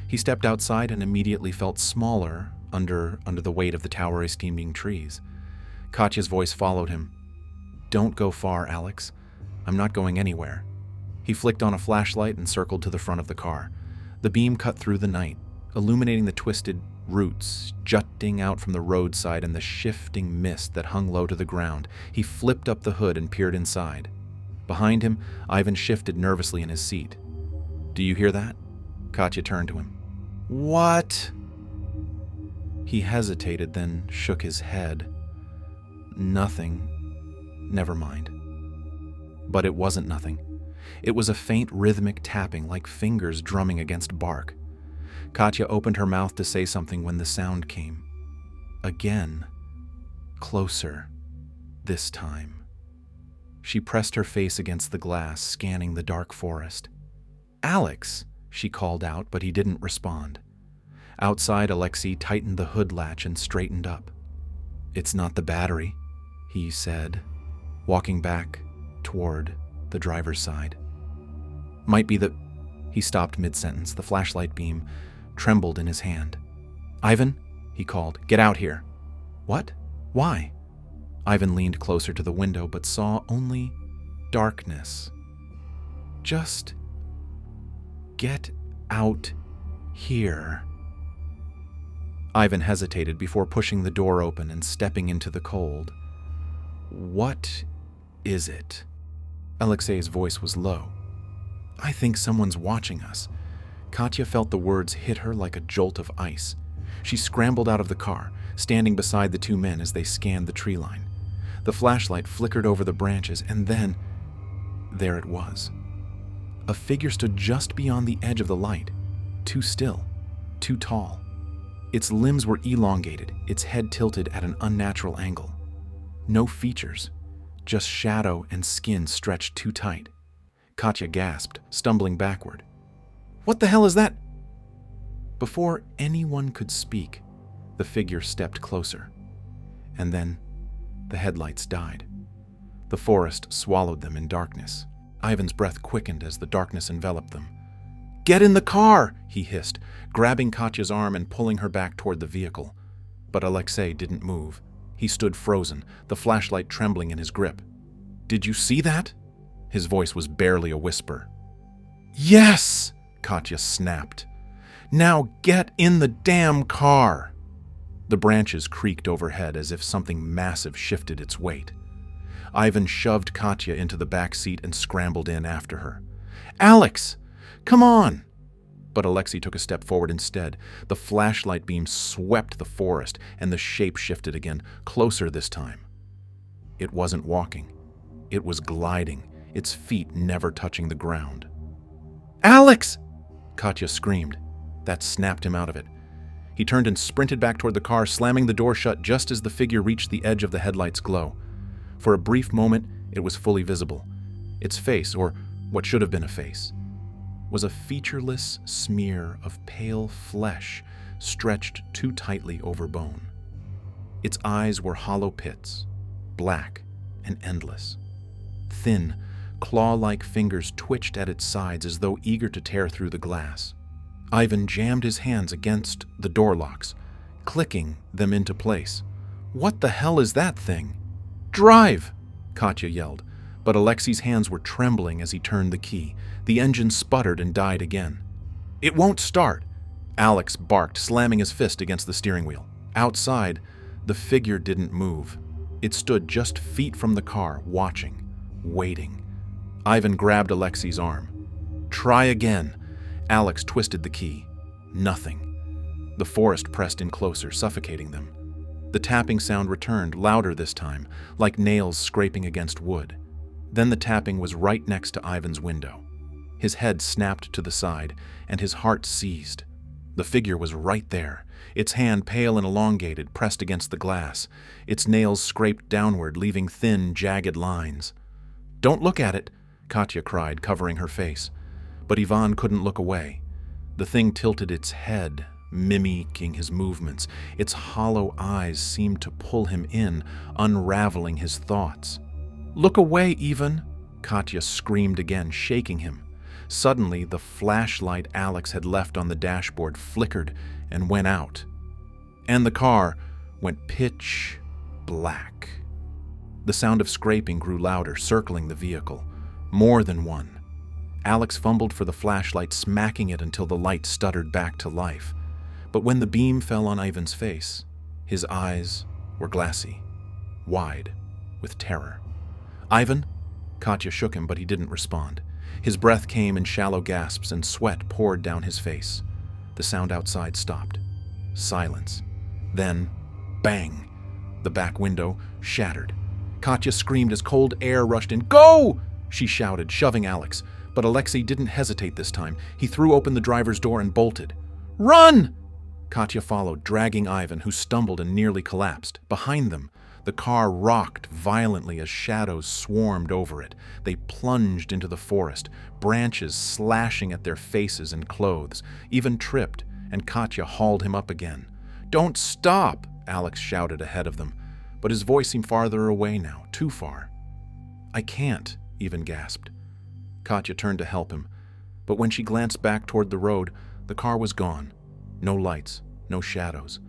He stepped outside and immediately felt smaller under the weight of the towering, steaming trees. Katya's voice followed him. Don't go far, Alex. I'm not going anywhere. He flicked on a flashlight and circled to the front of the car. The beam cut through the night, illuminating the twisted roots jutting out from the roadside and the shifting mist that hung low to the ground. He flipped up the hood and peered inside. Behind him, Ivan shifted nervously in his seat. Do you hear that? Katya turned to him. What? He hesitated, then shook his head. Nothing. Never mind. But it wasn't nothing. It was a faint rhythmic tapping, like fingers drumming against bark. Katya opened her mouth to say something when the sound came. Again. Closer. This time. She pressed her face against the glass, scanning the dark forest. Alex, she called out, but he didn't respond. Outside, Alexei tightened the hood latch and straightened up. It's not the battery, he said, walking back toward the driver's side. Might be the... He stopped mid-sentence. The flashlight beam trembled in his hand. Ivan, he called, get out here. What? Why? Ivan leaned closer to the window but saw only darkness. Just get out here. Ivan hesitated before pushing the door open and stepping into the cold. What is it? Alexei's voice was low. I think someone's watching us. Katya felt the words hit her like a jolt of ice. She scrambled out of the car, standing beside the two men as they scanned the tree line. The flashlight flickered over the branches, and then, there it was. A figure stood just beyond the edge of the light, too still, too tall. Its limbs were elongated, its head tilted at an unnatural angle. No features, just shadow and skin stretched too tight. Katya gasped, stumbling backward. What the hell is that? Before anyone could speak, the figure stepped closer. And then the headlights died. The forest swallowed them in darkness. Ivan's breath quickened as the darkness enveloped them. Get in the car, he hissed, grabbing Katya's arm and pulling her back toward the vehicle. But Alexei didn't move. He stood frozen, the flashlight trembling in his grip. Did you see that? His voice was barely a whisper. Yes, Katya snapped. Now get in the damn car. The branches creaked overhead as if something massive shifted its weight. Ivan shoved Katya into the back seat and scrambled in after her. Alex, come on! But Alexei took a step forward instead. The flashlight beam swept the forest, and the shape shifted again, closer this time. It wasn't walking. It was gliding, its feet never touching the ground. Alex! Katya screamed. That snapped him out of it. He turned and sprinted back toward the car, slamming the door shut just as the figure reached the edge of the headlight's glow. For a brief moment, it was fully visible. Its face, or what should have been a face, was a featureless smear of pale flesh stretched too tightly over bone. Its eyes were hollow pits, black and endless. Thin, claw-like fingers twitched at its sides as though eager to tear through the glass. Ivan jammed his hands against the door locks, clicking them into place. "What the hell is that thing?" "Drive!" Katya yelled, but Alexei's hands were trembling as he turned the key. The engine sputtered and died again. "It won't start!" Alex barked, slamming his fist against the steering wheel. Outside, the figure didn't move. It stood just feet from the car, watching, waiting. Ivan grabbed Alexei's arm. "Try again." Alex twisted the key. Nothing. The forest pressed in closer, suffocating them. The tapping sound returned, louder this time, like nails scraping against wood. Then the tapping was right next to Ivan's window. His head snapped to the side, and his heart seized. The figure was right there, its hand pale and elongated, pressed against the glass. Its nails scraped downward, leaving thin, jagged lines. "Don't look at it," Katya cried, covering her face. But Ivan couldn't look away. The thing tilted its head, mimicking his movements. Its hollow eyes seemed to pull him in, unraveling his thoughts. "Look away, Ivan!" Katya screamed again, shaking him. Suddenly, the flashlight Alex had left on the dashboard flickered and went out. And the car went pitch black. The sound of scraping grew louder, circling the vehicle. More than one. Alex fumbled for the flashlight, smacking it until the light stuttered back to life. But when the beam fell on Ivan's face, his eyes were glassy, wide, with terror. "Ivan?" Katya shook him, but he didn't respond. His breath came in shallow gasps and sweat poured down his face. The sound outside stopped. Silence. Then, bang! The back window shattered. Katya screamed as cold air rushed in. "Go!" she shouted, shoving Alex. But Alexei didn't hesitate this time. He threw open the driver's door and bolted. "Run!" Katya followed, dragging Ivan, who stumbled and nearly collapsed. Behind them, the car rocked violently as shadows swarmed over it. They plunged into the forest, branches slashing at their faces and clothes. Ivan tripped, and Katya hauled him up again. "Don't stop!" Alex shouted ahead of them, but his voice seemed farther away now, too far. "I can't," Ivan gasped. Katya turned to help him, but when she glanced back toward the road, the car was gone. No lights, no shadows,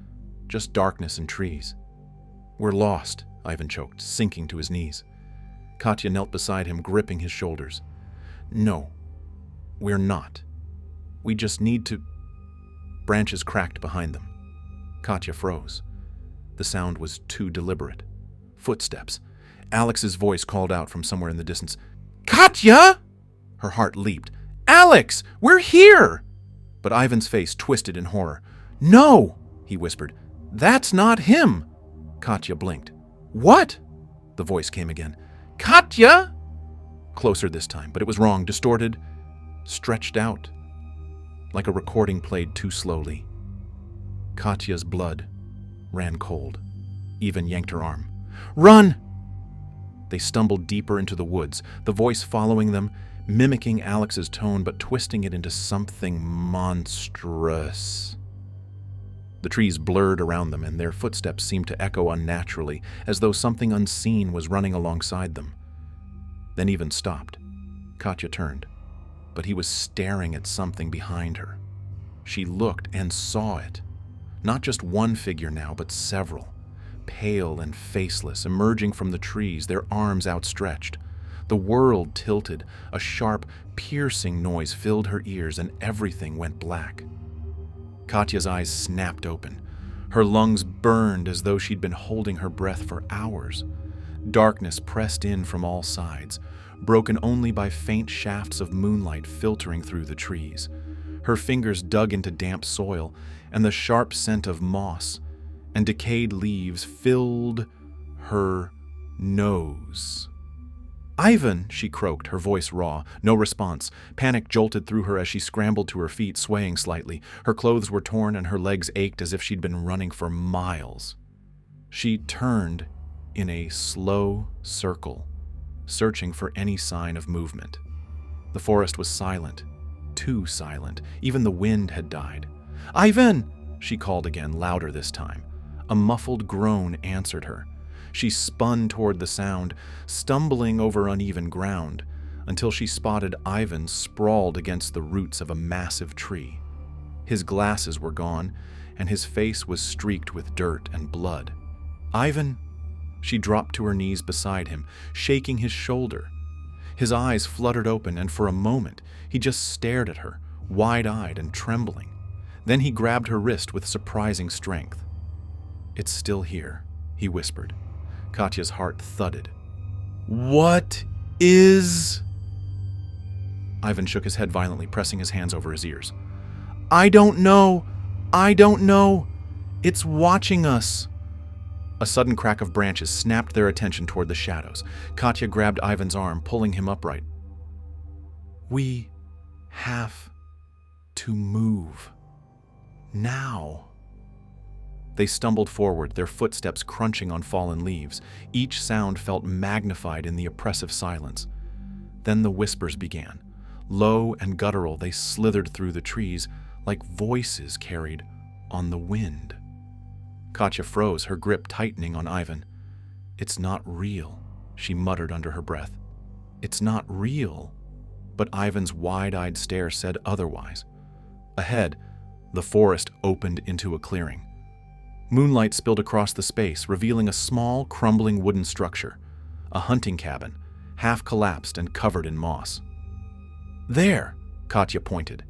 just darkness and trees. "We're lost," Ivan choked, sinking to his knees. Katya knelt beside him, gripping his shoulders. "No, we're not. We just need to—" Branches cracked behind them. Katya froze. The sound was too deliberate. Footsteps. Alex's voice called out from somewhere in the distance. "Katya!" Her heart leaped. "Alex, we're here!" But Ivan's face twisted in horror. "No!" he whispered. "That's not him!" Katya blinked. "What?" The voice came again. "Katya!" Closer this time, but it was wrong, distorted, stretched out, like a recording played too slowly. Katya's blood ran cold. Ivan yanked her arm. "Run!" They stumbled deeper into the woods, the voice following them, mimicking Alex's tone but twisting it into something monstrous. The trees blurred around them, and their footsteps seemed to echo unnaturally, as though something unseen was running alongside them. Then Ivan stopped. Katya turned, but he was staring at something behind her. She looked and saw it. Not just one figure now, but several, pale and faceless, emerging from the trees, their arms outstretched. The world tilted, a sharp, piercing noise filled her ears, and everything went black. Katya's eyes snapped open. Her lungs burned as though she'd been holding her breath for hours. Darkness pressed in from all sides, broken only by faint shafts of moonlight filtering through the trees. Her fingers dug into damp soil, and the sharp scent of moss and decayed leaves filled her nose. "Ivan!" she croaked, her voice raw. No response. Panic jolted through her as she scrambled to her feet, swaying slightly. Her clothes were torn and her legs ached as if she'd been running for miles. She turned in a slow circle, searching for any sign of movement. The forest was silent, too silent. Even the wind had died. "Ivan!" she called again, louder this time. A muffled groan answered her. She spun toward the sound, stumbling over uneven ground, until she spotted Ivan sprawled against the roots of a massive tree. His glasses were gone, and his face was streaked with dirt and blood. "Ivan!" She dropped to her knees beside him, shaking his shoulder. His eyes fluttered open, and for a moment he just stared at her, wide-eyed and trembling. Then he grabbed her wrist with surprising strength. "It's still here," he whispered. Katya's heart thudded. "What is—" Ivan shook his head violently, pressing his hands over his ears. "I don't know. I don't know. It's watching us." A sudden crack of branches snapped their attention toward the shadows. Katya grabbed Ivan's arm, pulling him upright. "We have to move. Now." They stumbled forward, their footsteps crunching on fallen leaves. Each sound felt magnified in the oppressive silence. Then the whispers began. Low and guttural, they slithered through the trees like voices carried on the wind. Katya froze, her grip tightening on Ivan. "It's not real," she muttered under her breath. "It's not real." But Ivan's wide-eyed stare said otherwise. Ahead, the forest opened into a clearing. Moonlight spilled across the space, revealing a small, crumbling wooden structure, a hunting cabin, half collapsed and covered in moss. "There!" Katya pointed.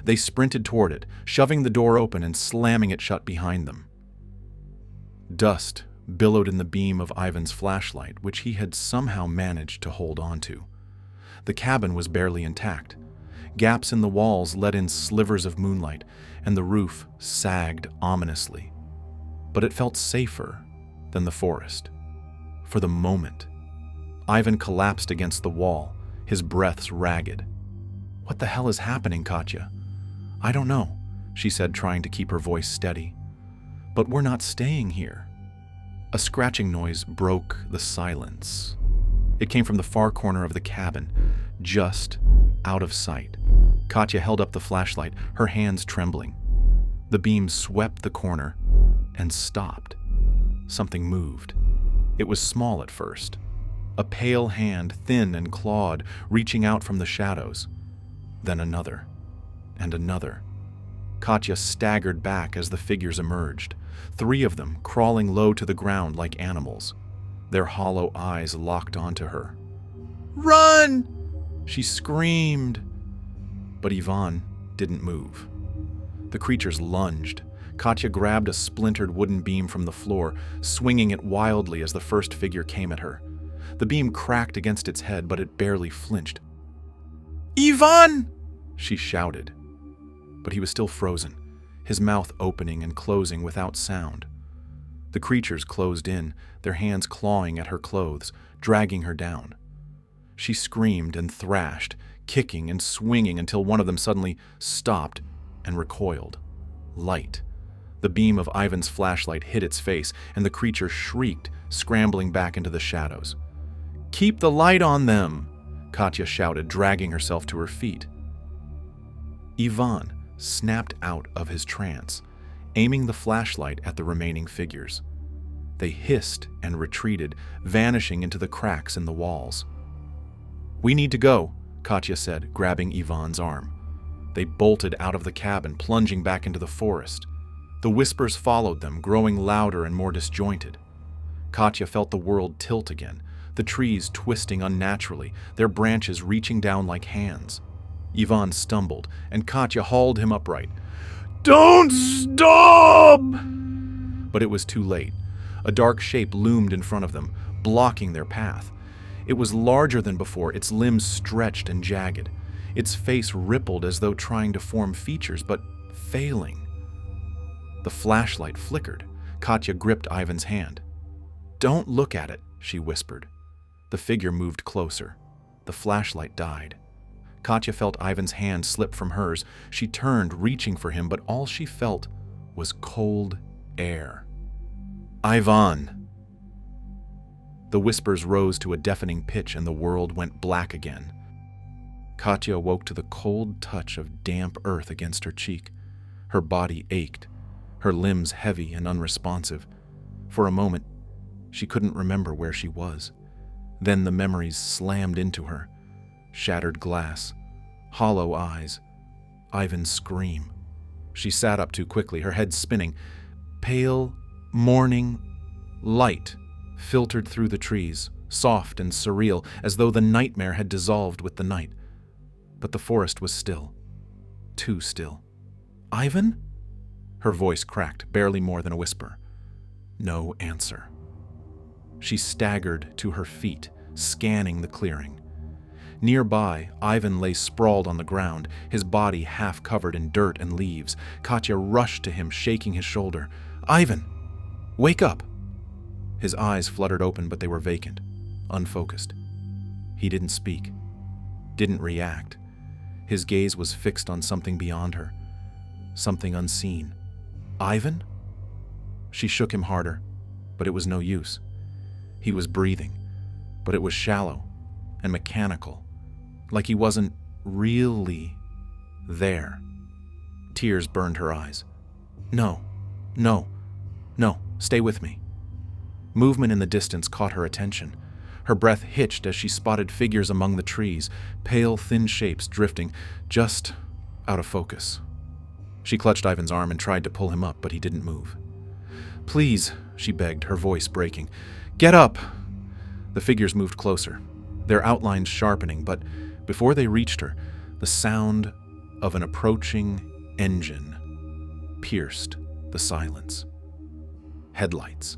They sprinted toward it, shoving the door open and slamming it shut behind them. Dust billowed in the beam of Ivan's flashlight, which he had somehow managed to hold onto. The cabin was barely intact. Gaps in the walls let in slivers of moonlight, and the roof sagged ominously. But it felt safer than the forest. For the moment, Ivan collapsed against the wall, his breaths ragged. "What the hell is happening, Katya?" "I don't know," she said, trying to keep her voice steady. "But we're not staying here." A scratching noise broke the silence. It came from the far corner of the cabin, just out of sight. Katya held up the flashlight, her hands trembling. The beam swept the corner and stopped. Something moved. It was small at first. A pale hand, thin and clawed, reaching out from the shadows. Then another, and another. Katya staggered back as the figures emerged, 3 of them crawling low to the ground like animals. Their hollow eyes locked onto her. "Run!" she screamed. But Ivan didn't move. The creatures lunged. Katya grabbed a splintered wooden beam from the floor, swinging it wildly as the first figure came at her. The beam cracked against its head, but it barely flinched. "Ivan!" she shouted. But he was still frozen, his mouth opening and closing without sound. The creatures closed in, their hands clawing at her clothes, dragging her down. She screamed and thrashed, kicking and swinging until one of them suddenly stopped and recoiled. Light. The beam of Ivan's flashlight hit its face, and the creature shrieked, scrambling back into the shadows. "Keep the light on them!" Katya shouted, dragging herself to her feet. Ivan snapped out of his trance, aiming the flashlight at the remaining figures. They hissed and retreated, vanishing into the cracks in the walls. "We need to go," Katya said, grabbing Ivan's arm. They bolted out of the cabin, plunging back into the forest. The whispers followed them, growing louder and more disjointed. Katya felt the world tilt again, the trees twisting unnaturally, their branches reaching down like hands. Ivan stumbled, and Katya hauled him upright. "Don't stop!" But it was too late. A dark shape loomed in front of them, blocking their path. It was larger than before, its limbs stretched and jagged. Its face rippled as though trying to form features, but failing. The flashlight flickered. Katya gripped Ivan's hand. "Don't look at it," she whispered. The figure moved closer. The flashlight died. Katya felt Ivan's hand slip from hers. She turned, reaching for him, but all she felt was cold air. "Ivan!" The whispers rose to a deafening pitch and the world went black again. Katya awoke to the cold touch of damp earth against her cheek. Her body ached, her limbs heavy and unresponsive. For a moment, she couldn't remember where she was. Then the memories slammed into her. Shattered glass, hollow eyes, Ivan's scream. She sat up too quickly, her head spinning. Pale, morning light filtered through the trees, soft and surreal, as though the nightmare had dissolved with the night. But the forest was still. Too still. "Ivan?" Her voice cracked, barely more than a whisper. No answer. She staggered to her feet, scanning the clearing. Nearby, Ivan lay sprawled on the ground, his body half covered in dirt and leaves. Katya rushed to him, shaking his shoulder. "Ivan! Wake up!" His eyes fluttered open, but they were vacant, unfocused. He didn't speak, didn't react. His gaze was fixed on something beyond her, something unseen. "Ivan?" She shook him harder, but it was no use. He was breathing, but it was shallow and mechanical, like he wasn't really there. Tears burned her eyes. "No, no, no, stay with me." Movement in the distance caught her attention. Her breath hitched as she spotted figures among the trees, pale, thin shapes drifting just out of focus. She clutched Ivan's arm and tried to pull him up, but he didn't move. "Please," she begged, her voice breaking. "Get up!" The figures moved closer, their outlines sharpening, but before they reached her, the sound of an approaching engine pierced the silence. Headlights.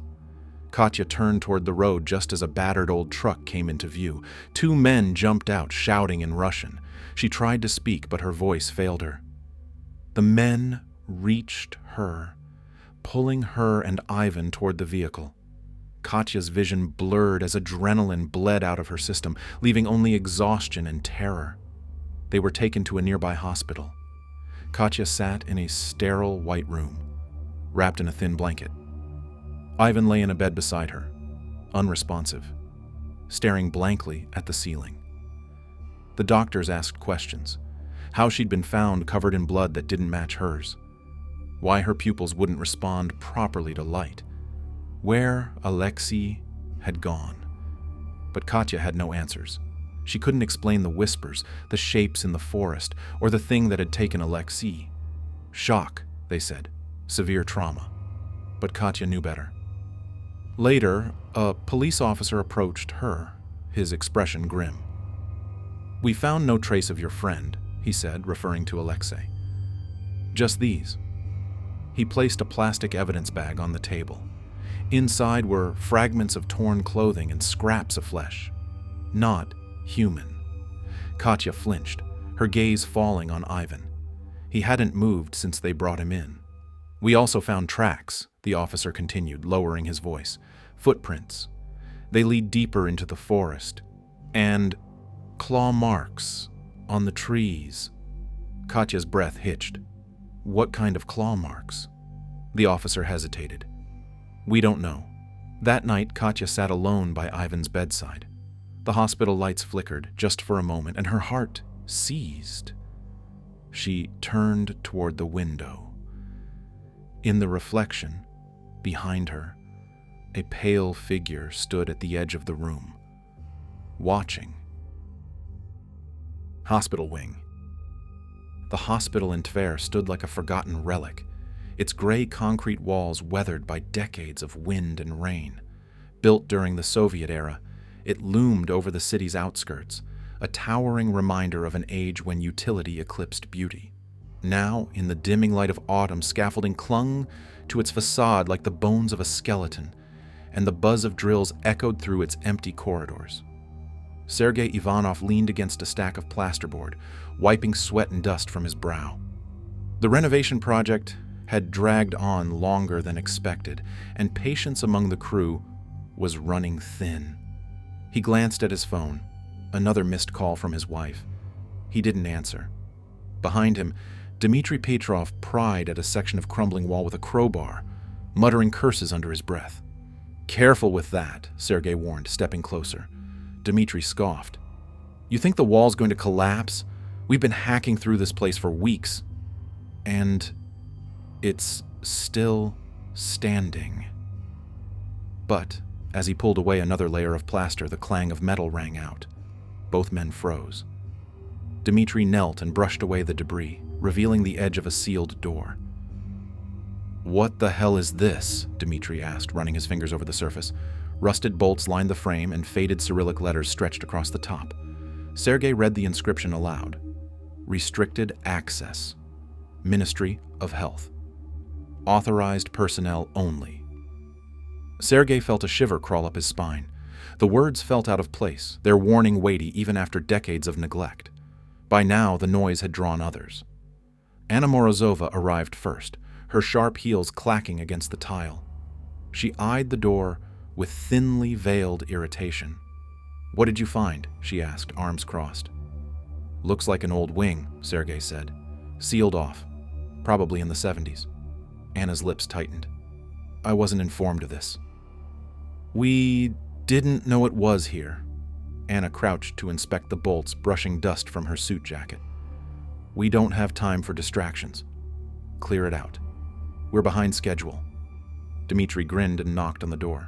Katya turned toward the road just as a battered old truck came into view. Two men jumped out, shouting in Russian. She tried to speak, but her voice failed her. The men reached her, pulling her and Ivan toward the vehicle. Katya's vision blurred as adrenaline bled out of her system, leaving only exhaustion and terror. They were taken to a nearby hospital. Katya sat in a sterile white room, wrapped in a thin blanket. Ivan lay in a bed beside her, unresponsive, staring blankly at the ceiling. The doctors asked questions: how she'd been found covered in blood that didn't match hers, why her pupils wouldn't respond properly to light, where Alexei had gone. But Katya had no answers. She couldn't explain the whispers, the shapes in the forest, or the thing that had taken Alexei. Shock, they said, severe trauma. But Katya knew better. Later, a police officer approached her, his expression grim. "We found no trace of your friend," he said, referring to Alexei. "Just these." He placed a plastic evidence bag on the table. Inside were fragments of torn clothing and scraps of flesh. Not human. Katya flinched, her gaze falling on Ivan. He hadn't moved since they brought him in. "We also found tracks," the officer continued, lowering his voice. "Footprints. They lead deeper into the forest. And claw marks on the trees." Katya's breath hitched. "What kind of claw marks?" The officer hesitated. "We don't know." That night, Katya sat alone by Ivan's bedside. The hospital lights flickered just for a moment, and her heart seized. She turned toward the window. In the reflection, behind her, a pale figure stood at the edge of the room, watching. Hospital wing. The hospital in Tver stood like a forgotten relic, its gray concrete walls weathered by decades of wind and rain. Built during the Soviet era, it loomed over the city's outskirts, a towering reminder of an age when utility eclipsed beauty. Now, in the dimming light of autumn, scaffolding clung to its facade like the bones of a skeleton, and the buzz of drills echoed through its empty corridors. Sergei Ivanov leaned against a stack of plasterboard, wiping sweat and dust from his brow. The renovation project had dragged on longer than expected, and patience among the crew was running thin. He glanced at his phone, another missed call from his wife. He didn't answer. Behind him, Dmitry Petrov pried at a section of crumbling wall with a crowbar, muttering curses under his breath. Careful with that, Sergei warned, stepping closer. Dmitri scoffed. You think the wall's going to collapse? We've been hacking through this place for weeks. And it's still standing. But as he pulled away another layer of plaster, the clang of metal rang out. Both men froze. Dmitri knelt and brushed away the debris, revealing the edge of a sealed door. What the hell is this? Dmitri asked, running his fingers over the surface. Rusted bolts lined the frame and faded Cyrillic letters stretched across the top. Sergei read the inscription aloud. Restricted access. Ministry of Health. Authorized personnel only. Sergei felt a shiver crawl up his spine. The words felt out of place, their warning weighty even after decades of neglect. By now, the noise had drawn others. Anna Morozova arrived first, her sharp heels clacking against the tile. She eyed the door with thinly veiled irritation. What did you find? She asked, arms crossed. Looks like an old wing, Sergei said. Sealed off. Probably in the 70s. Anna's lips tightened. I wasn't informed of this. We didn't know it was here. Anna crouched to inspect the bolts, brushing dust from her suit jacket. We don't have time for distractions. Clear it out. We're behind schedule. Dmitri grinned and knocked on the door.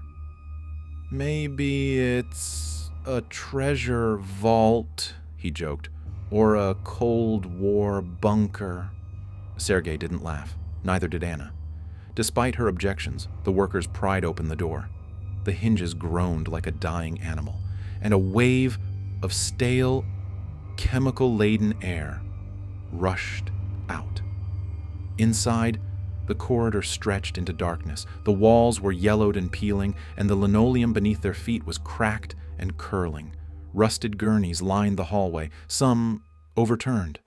Maybe it's a treasure vault, he joked, or a Cold War bunker. Sergei didn't laugh. Neither did Anna. Despite her objections, the workers pried open the door. The hinges groaned like a dying animal, and a wave of stale, chemical-laden air rushed out. Inside, the corridor stretched into darkness. The walls were yellowed and peeling, and the linoleum beneath their feet was cracked and curling. Rusted gurneys lined the hallway, some overturned.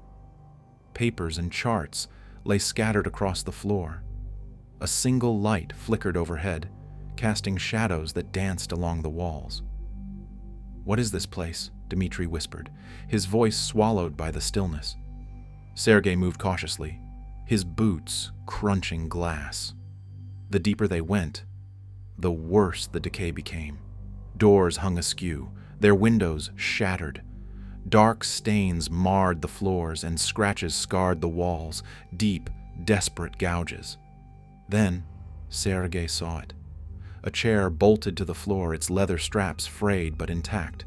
Papers and charts lay scattered across the floor. A single light flickered overhead, casting shadows that danced along the walls. What is this place? Dmitri whispered, his voice swallowed by the stillness. Sergei moved cautiously, his boots crunching glass. The deeper they went, the worse the decay became. Doors hung askew, their windows shattered. Dark stains marred the floors and scratches scarred the walls, deep, desperate gouges. Then, Sergei saw it. A chair bolted to the floor, its leather straps frayed but intact.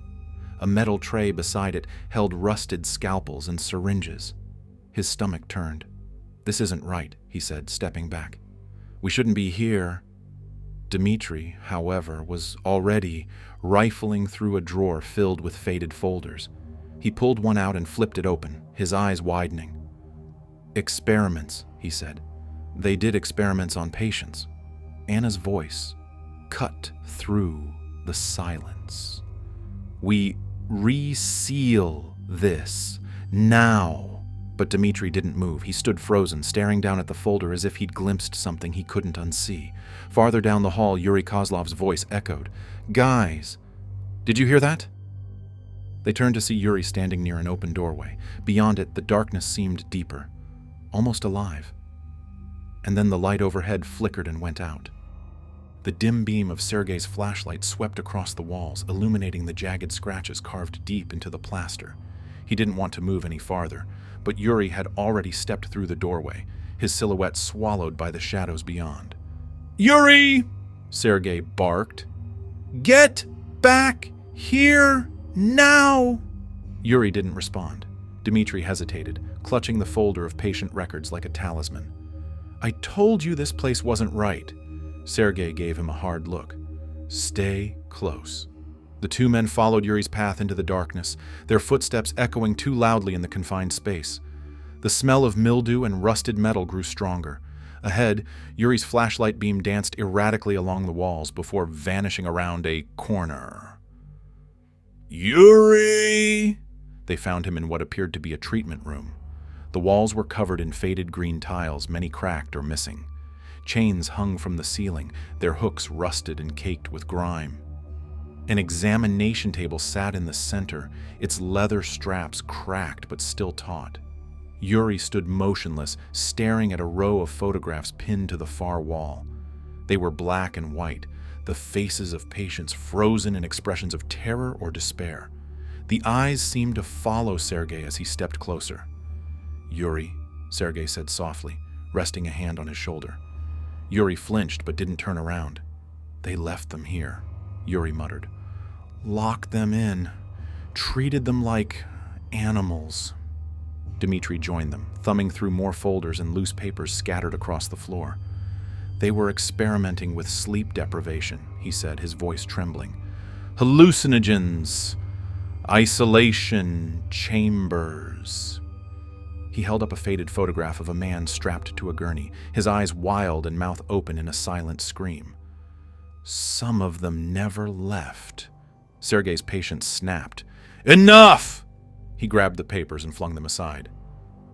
A metal tray beside it held rusted scalpels and syringes. His stomach turned. This isn't right, he said, stepping back. We shouldn't be here. Dmitri, however, was already rifling through a drawer filled with faded folders. He pulled one out and flipped it open, his eyes widening. Experiments, he said. They did experiments on patients. Anna's voice cut through the silence. We reseal this now. But Dmitri didn't move. He stood frozen, staring down at the folder as if he'd glimpsed something he couldn't unsee. Farther down the hall, Yuri Kozlov's voice echoed. Guys, did you hear that? They turned to see Yuri standing near an open doorway. Beyond it, the darkness seemed deeper, almost alive. And then the light overhead flickered and went out. The dim beam of Sergei's flashlight swept across the walls, illuminating the jagged scratches carved deep into the plaster. He didn't want to move any farther, but Yuri had already stepped through the doorway, his silhouette swallowed by the shadows beyond. Yuri! Sergei barked. Get back here now! Yuri didn't respond. Dmitri hesitated, clutching the folder of patient records like a talisman. I told you this place wasn't right. Sergei gave him a hard look. Stay close. The two men followed Yuri's path into the darkness, their footsteps echoing too loudly in the confined space. The smell of mildew and rusted metal grew stronger. Ahead, Yuri's flashlight beam danced erratically along the walls before vanishing around a corner. Yuri! They found him in what appeared to be a treatment room. The walls were covered in faded green tiles, many cracked or missing. Chains hung from the ceiling, their hooks rusted and caked with grime. An examination table sat in the center, its leather straps cracked but still taut. Yuri stood motionless, staring at a row of photographs pinned to the far wall. They were black and white, the faces of patients frozen in expressions of terror or despair. The eyes seemed to follow Sergei as he stepped closer. "Yuri," Sergei said softly, resting a hand on his shoulder. Yuri flinched but didn't turn around. "They left them here," Yuri muttered. "Locked them in. Treated them like animals." Dmitri joined them, thumbing through more folders and loose papers scattered across the floor. "They were experimenting with sleep deprivation," he said, his voice trembling. "Hallucinogens, isolation chambers." He held up a faded photograph of a man strapped to a gurney, his eyes wild and mouth open in a silent scream. "Some of them never left." Sergei's patience snapped. "Enough!" He grabbed the papers and flung them aside.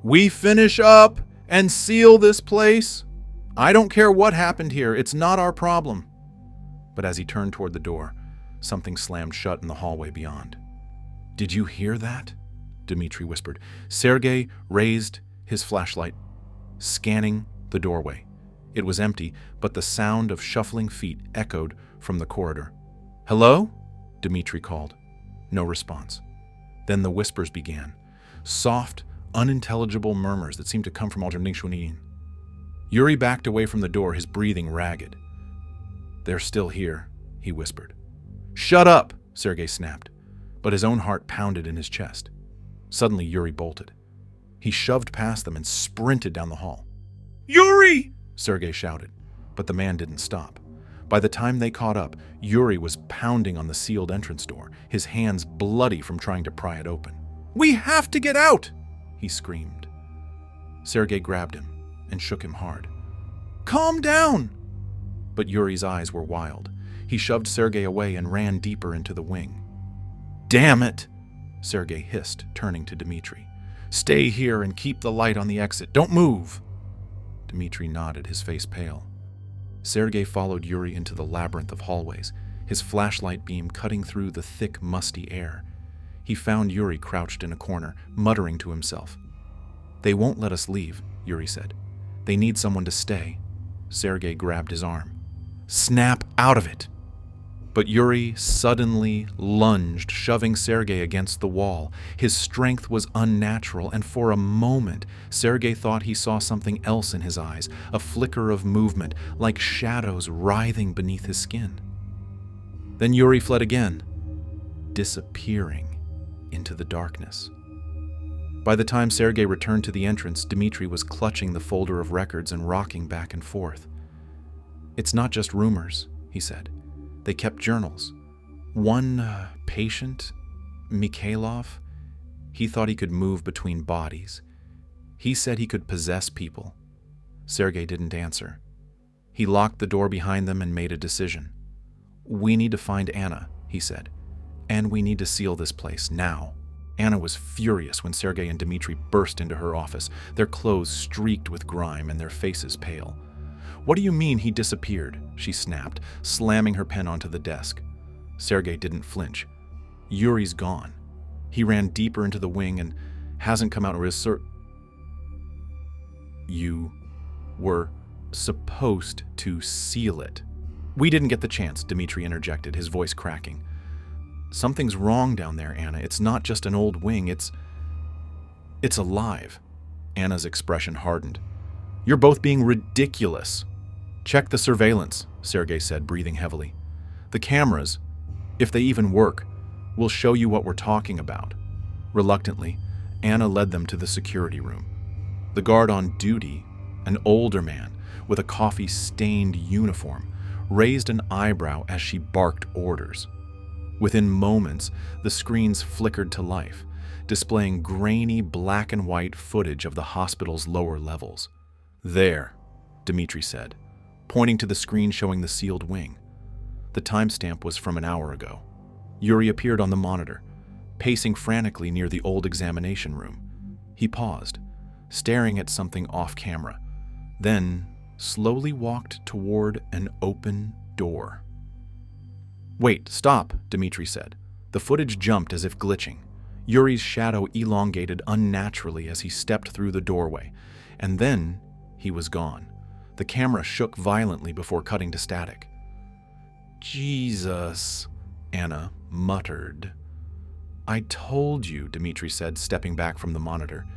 "We finish up and seal this place. I don't care what happened here. It's not our problem." But as he turned toward the door, something slammed shut in the hallway beyond. "Did you hear that?" Dmitri whispered. Sergei raised his flashlight, scanning the doorway. It was empty, but the sound of shuffling feet echoed from the corridor. "Hello?" Dmitri called. No response. Then the whispers began, soft, unintelligible murmurs that seemed to come from Alternation. Yuri backed away from the door, his breathing ragged. "They're still here," he whispered. "Shut up!" Sergei snapped, but his own heart pounded in his chest. Suddenly, Yuri bolted. He shoved past them and sprinted down the hall. "Yuri!" Sergei shouted, but the man didn't stop. By the time they caught up, Yuri was pounding on the sealed entrance door, his hands bloody from trying to pry it open. "We have to get out!" he screamed. Sergei grabbed him and shook him hard. "Calm down!" But Yuri's eyes were wild. He shoved Sergei away and ran deeper into the wing. "Damn it!" Sergei hissed, turning to Dmitri. "Stay here and keep the light on the exit. Don't move!" Dmitri nodded, his face pale. Sergei followed Yuri into the labyrinth of hallways, his flashlight beam cutting through the thick, musty air. He found Yuri crouched in a corner, muttering to himself. "They won't let us leave," Yuri said. "They need someone to stay." Sergei grabbed his arm. "Snap out of it!" But Yuri suddenly lunged, shoving Sergei against the wall. His strength was unnatural, and for a moment, Sergei thought he saw something else in his eyes, a flicker of movement, like shadows writhing beneath his skin. Then Yuri fled again, disappearing into the darkness. By the time Sergei returned to the entrance, Dmitri was clutching the folder of records and rocking back and forth. "It's not just rumors," he said. "They kept journals. One patient, Mikhailov, he thought he could move between bodies. He said he could possess people." Sergei didn't answer. He locked the door behind them and made a decision. "We need to find Anna," he said. "And we need to seal this place, now." Anna was furious when Sergei and Dmitri burst into her office, their clothes streaked with grime and their faces pale. "What do you mean he disappeared?" she snapped, slamming her pen onto the desk. Sergei didn't flinch. "Yuri's gone. He ran deeper into the wing and hasn't come out or is You were supposed to seal it." "We didn't get the chance," Dmitri interjected, his voice cracking. "Something's wrong down there, Anna. It's not just an old wing, it's alive." Anna's expression hardened. "You're both being ridiculous." "Check the surveillance," Sergei said, breathing heavily. "The cameras, if they even work, will show you what we're talking about." Reluctantly, Anna led them to the security room. The guard on duty, an older man with a coffee-stained uniform, raised an eyebrow as she barked orders. Within moments, the screens flickered to life, displaying grainy black and white footage of the hospital's lower levels. "There," Dmitri said, pointing to the screen showing the sealed wing. The timestamp was from an hour ago. Yuri appeared on the monitor, pacing frantically near the old examination room. He paused, staring at something off-camera, then slowly walked toward an open door. "Wait, stop," Dmitri said. The footage jumped as if glitching. Yuri's shadow elongated unnaturally as he stepped through the doorway, and then he was gone. The camera shook violently before cutting to static. Jesus, Anna muttered. I told you, Dmitri said, stepping back from the monitor.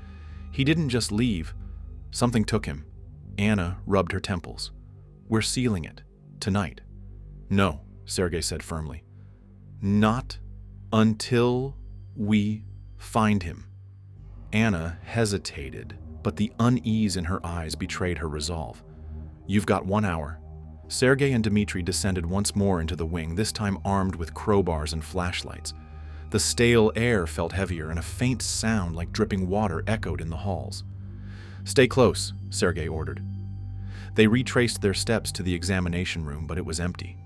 He didn't just leave. Something took him. Anna rubbed her temples. We're sealing it. Tonight. No, Sergei said firmly. Not until we find him. Anna hesitated, but the unease in her eyes betrayed her resolve. You've got 1 hour. Sergei and Dmitri descended once more into the wing, this time armed with crowbars and flashlights. The stale air felt heavier, and a faint sound like dripping water echoed in the halls. Stay close, Sergei ordered. They retraced their steps to the examination room, but it was empty.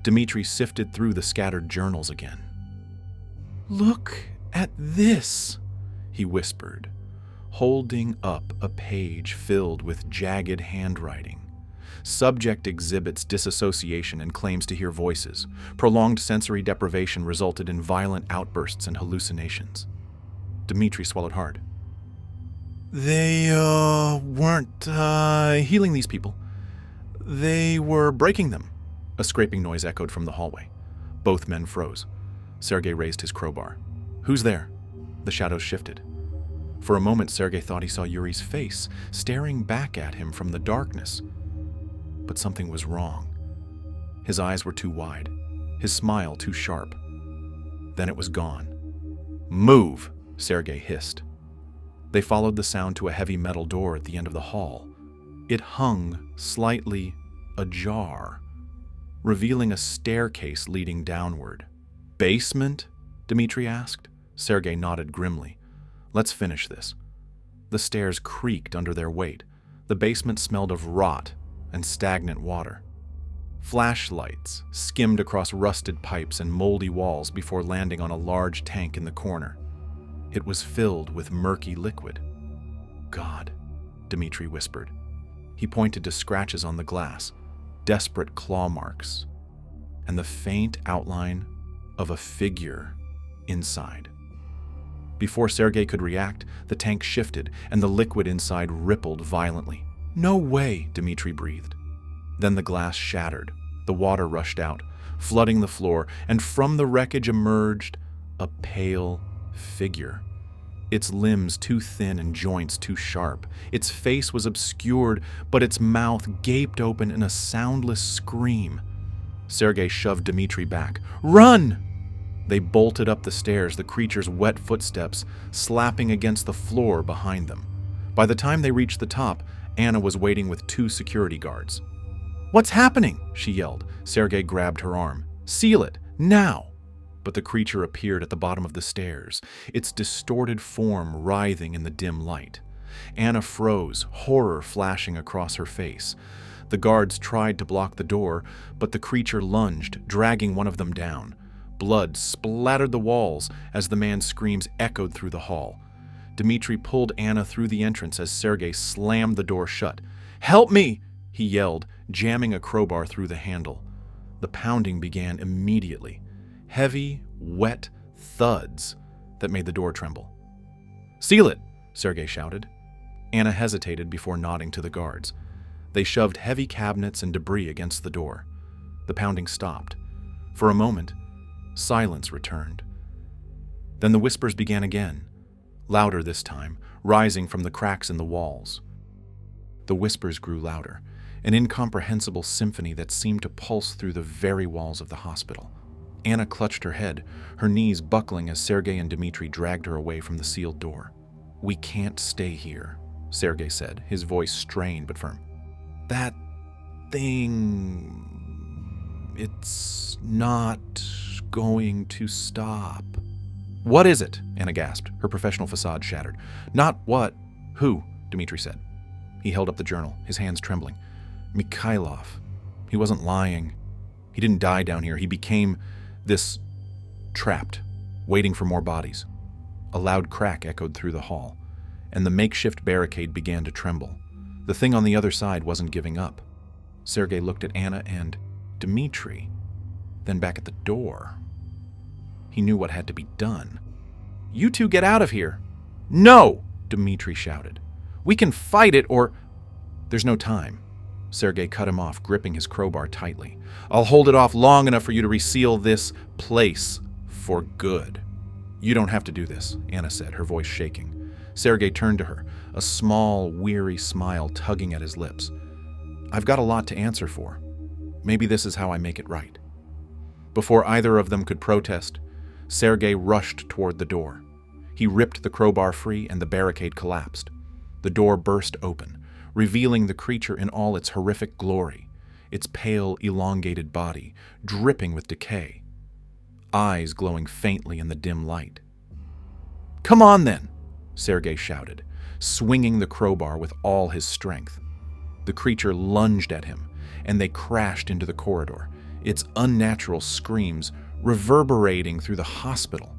Dmitri sifted through the scattered journals again. Look at this, he whispered, holding up a page filled with jagged handwriting. Subject exhibits disassociation and claims to hear voices. Prolonged sensory deprivation resulted in violent outbursts and hallucinations. Dmitri swallowed hard. They weren't healing these people. They were breaking them. A scraping noise echoed from the hallway. Both men froze. Sergei raised his crowbar. Who's there? The shadows shifted. For a moment, Sergei thought he saw Yuri's face, staring back at him from the darkness. But something was wrong. His eyes were too wide, his smile too sharp. Then it was gone. Move, Sergei hissed. They followed the sound to a heavy metal door at the end of the hall. It hung slightly ajar, revealing a staircase leading downward. Basement? Dmitri asked. Sergei nodded grimly. Let's finish this. The stairs creaked under their weight. The basement smelled of rot and stagnant water. Flashlights skimmed across rusted pipes and moldy walls before landing on a large tank in the corner. It was filled with murky liquid. God, Dmitri whispered. He pointed to scratches on the glass, desperate claw marks, and the faint outline of a figure inside. Before Sergei could react, the tank shifted and the liquid inside rippled violently. No way, Dmitri breathed. Then the glass shattered. The water rushed out, flooding the floor, and from the wreckage emerged a pale figure. Its limbs too thin and joints too sharp. Its face was obscured, but its mouth gaped open in a soundless scream. Sergei shoved Dmitri back. Run! They bolted up the stairs, the creature's wet footsteps slapping against the floor behind them. By the time they reached the top, Anna was waiting with 2 security guards. What's happening? She yelled. Sergei grabbed her arm. Seal it, now! But the creature appeared at the bottom of the stairs, its distorted form writhing in the dim light. Anna froze, horror flashing across her face. The guards tried to block the door, but the creature lunged, dragging one of them down. Blood splattered the walls as the man's screams echoed through the hall. Dmitri pulled Anna through the entrance as Sergei slammed the door shut. Help me! He yelled, jamming a crowbar through the handle. The pounding began immediately. Heavy, wet thuds that made the door tremble. Seal it, Sergei shouted. Anna hesitated before nodding to the guards. They shoved heavy cabinets and debris against the door. The pounding stopped. For a moment, silence returned. Then the whispers began again, louder this time, rising from the cracks in the walls. The whispers grew louder, an incomprehensible symphony that seemed to pulse through the very walls of the hospital. Anna clutched her head, her knees buckling as Sergei and Dmitri dragged her away from the sealed door. We can't stay here, Sergei said, his voice strained but firm. That thing... it's not going to stop. What is it? Anna gasped, her professional facade shattered. Not what. Who? Dmitri said. He held up the journal, his hands trembling. Mikhailov. He wasn't lying. He didn't die down here. He became this trapped, waiting for more bodies. A loud crack echoed through the hall, and the makeshift barricade began to tremble. The thing on the other side wasn't giving up. Sergei looked at Anna and Dmitri, then back at the door. He knew what had to be done. You two get out of here. No, Dmitri shouted. We can fight it or... There's no time. Sergei cut him off, gripping his crowbar tightly. "I'll hold it off long enough for you to reseal this place for good." "You don't have to do this," Anna said, her voice shaking. Sergei turned to her, a small, weary smile tugging at his lips. "I've got a lot to answer for. Maybe this is how I make it right." Before either of them could protest, Sergei rushed toward the door. He ripped the crowbar free and the barricade collapsed. The door burst open, revealing the creature in all its horrific glory, its pale, elongated body, dripping with decay, eyes glowing faintly in the dim light. "Come on, then!" Sergei shouted, swinging the crowbar with all his strength. The creature lunged at him, and they crashed into the corridor, its unnatural screams reverberating through the hospital.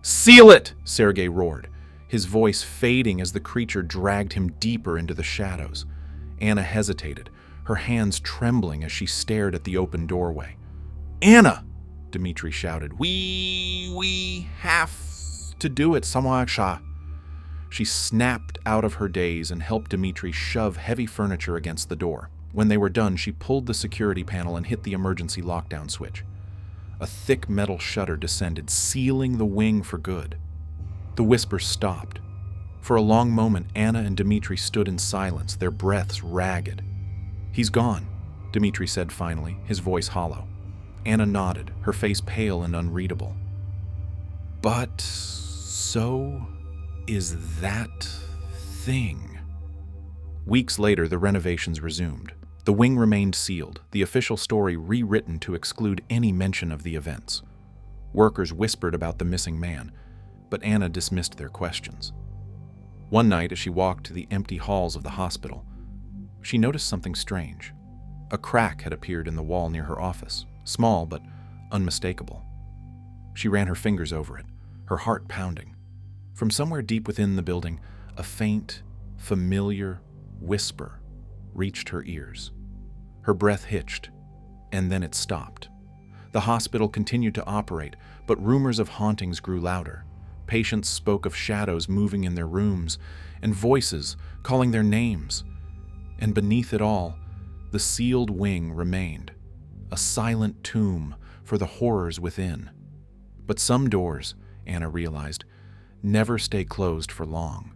"Seal it!" Sergei roared, his voice fading as the creature dragged him deeper into the shadows. Anna hesitated, her hands trembling as she stared at the open doorway. "Anna!" Dmitri shouted. We have to do it, Samaksha." She snapped out of her daze and helped Dmitri shove heavy furniture against the door. When they were done, she pulled the security panel and hit the emergency lockdown switch. A thick metal shutter descended, sealing the wing for good. The whispers stopped. For a long moment, Anna and Dmitri stood in silence, their breaths ragged. "He's gone," Dmitri said finally, his voice hollow. Anna nodded, her face pale and unreadable. "But so is that thing." Weeks later, the renovations resumed. The wing remained sealed, the official story rewritten to exclude any mention of the events. Workers whispered about the missing man, but Anna dismissed their questions. One night, as she walked to the empty halls of the hospital, she noticed something strange. A crack had appeared in the wall near her office, small but unmistakable. She ran her fingers over it, her heart pounding. From somewhere deep within the building, a faint, familiar whisper reached her ears. Her breath hitched, and then it stopped. The hospital continued to operate, but rumors of hauntings grew louder. Patients spoke of shadows moving in their rooms, and voices calling their names. And beneath it all, the sealed wing remained, a silent tomb for the horrors within. But some doors, Anna realized, never stay closed for long.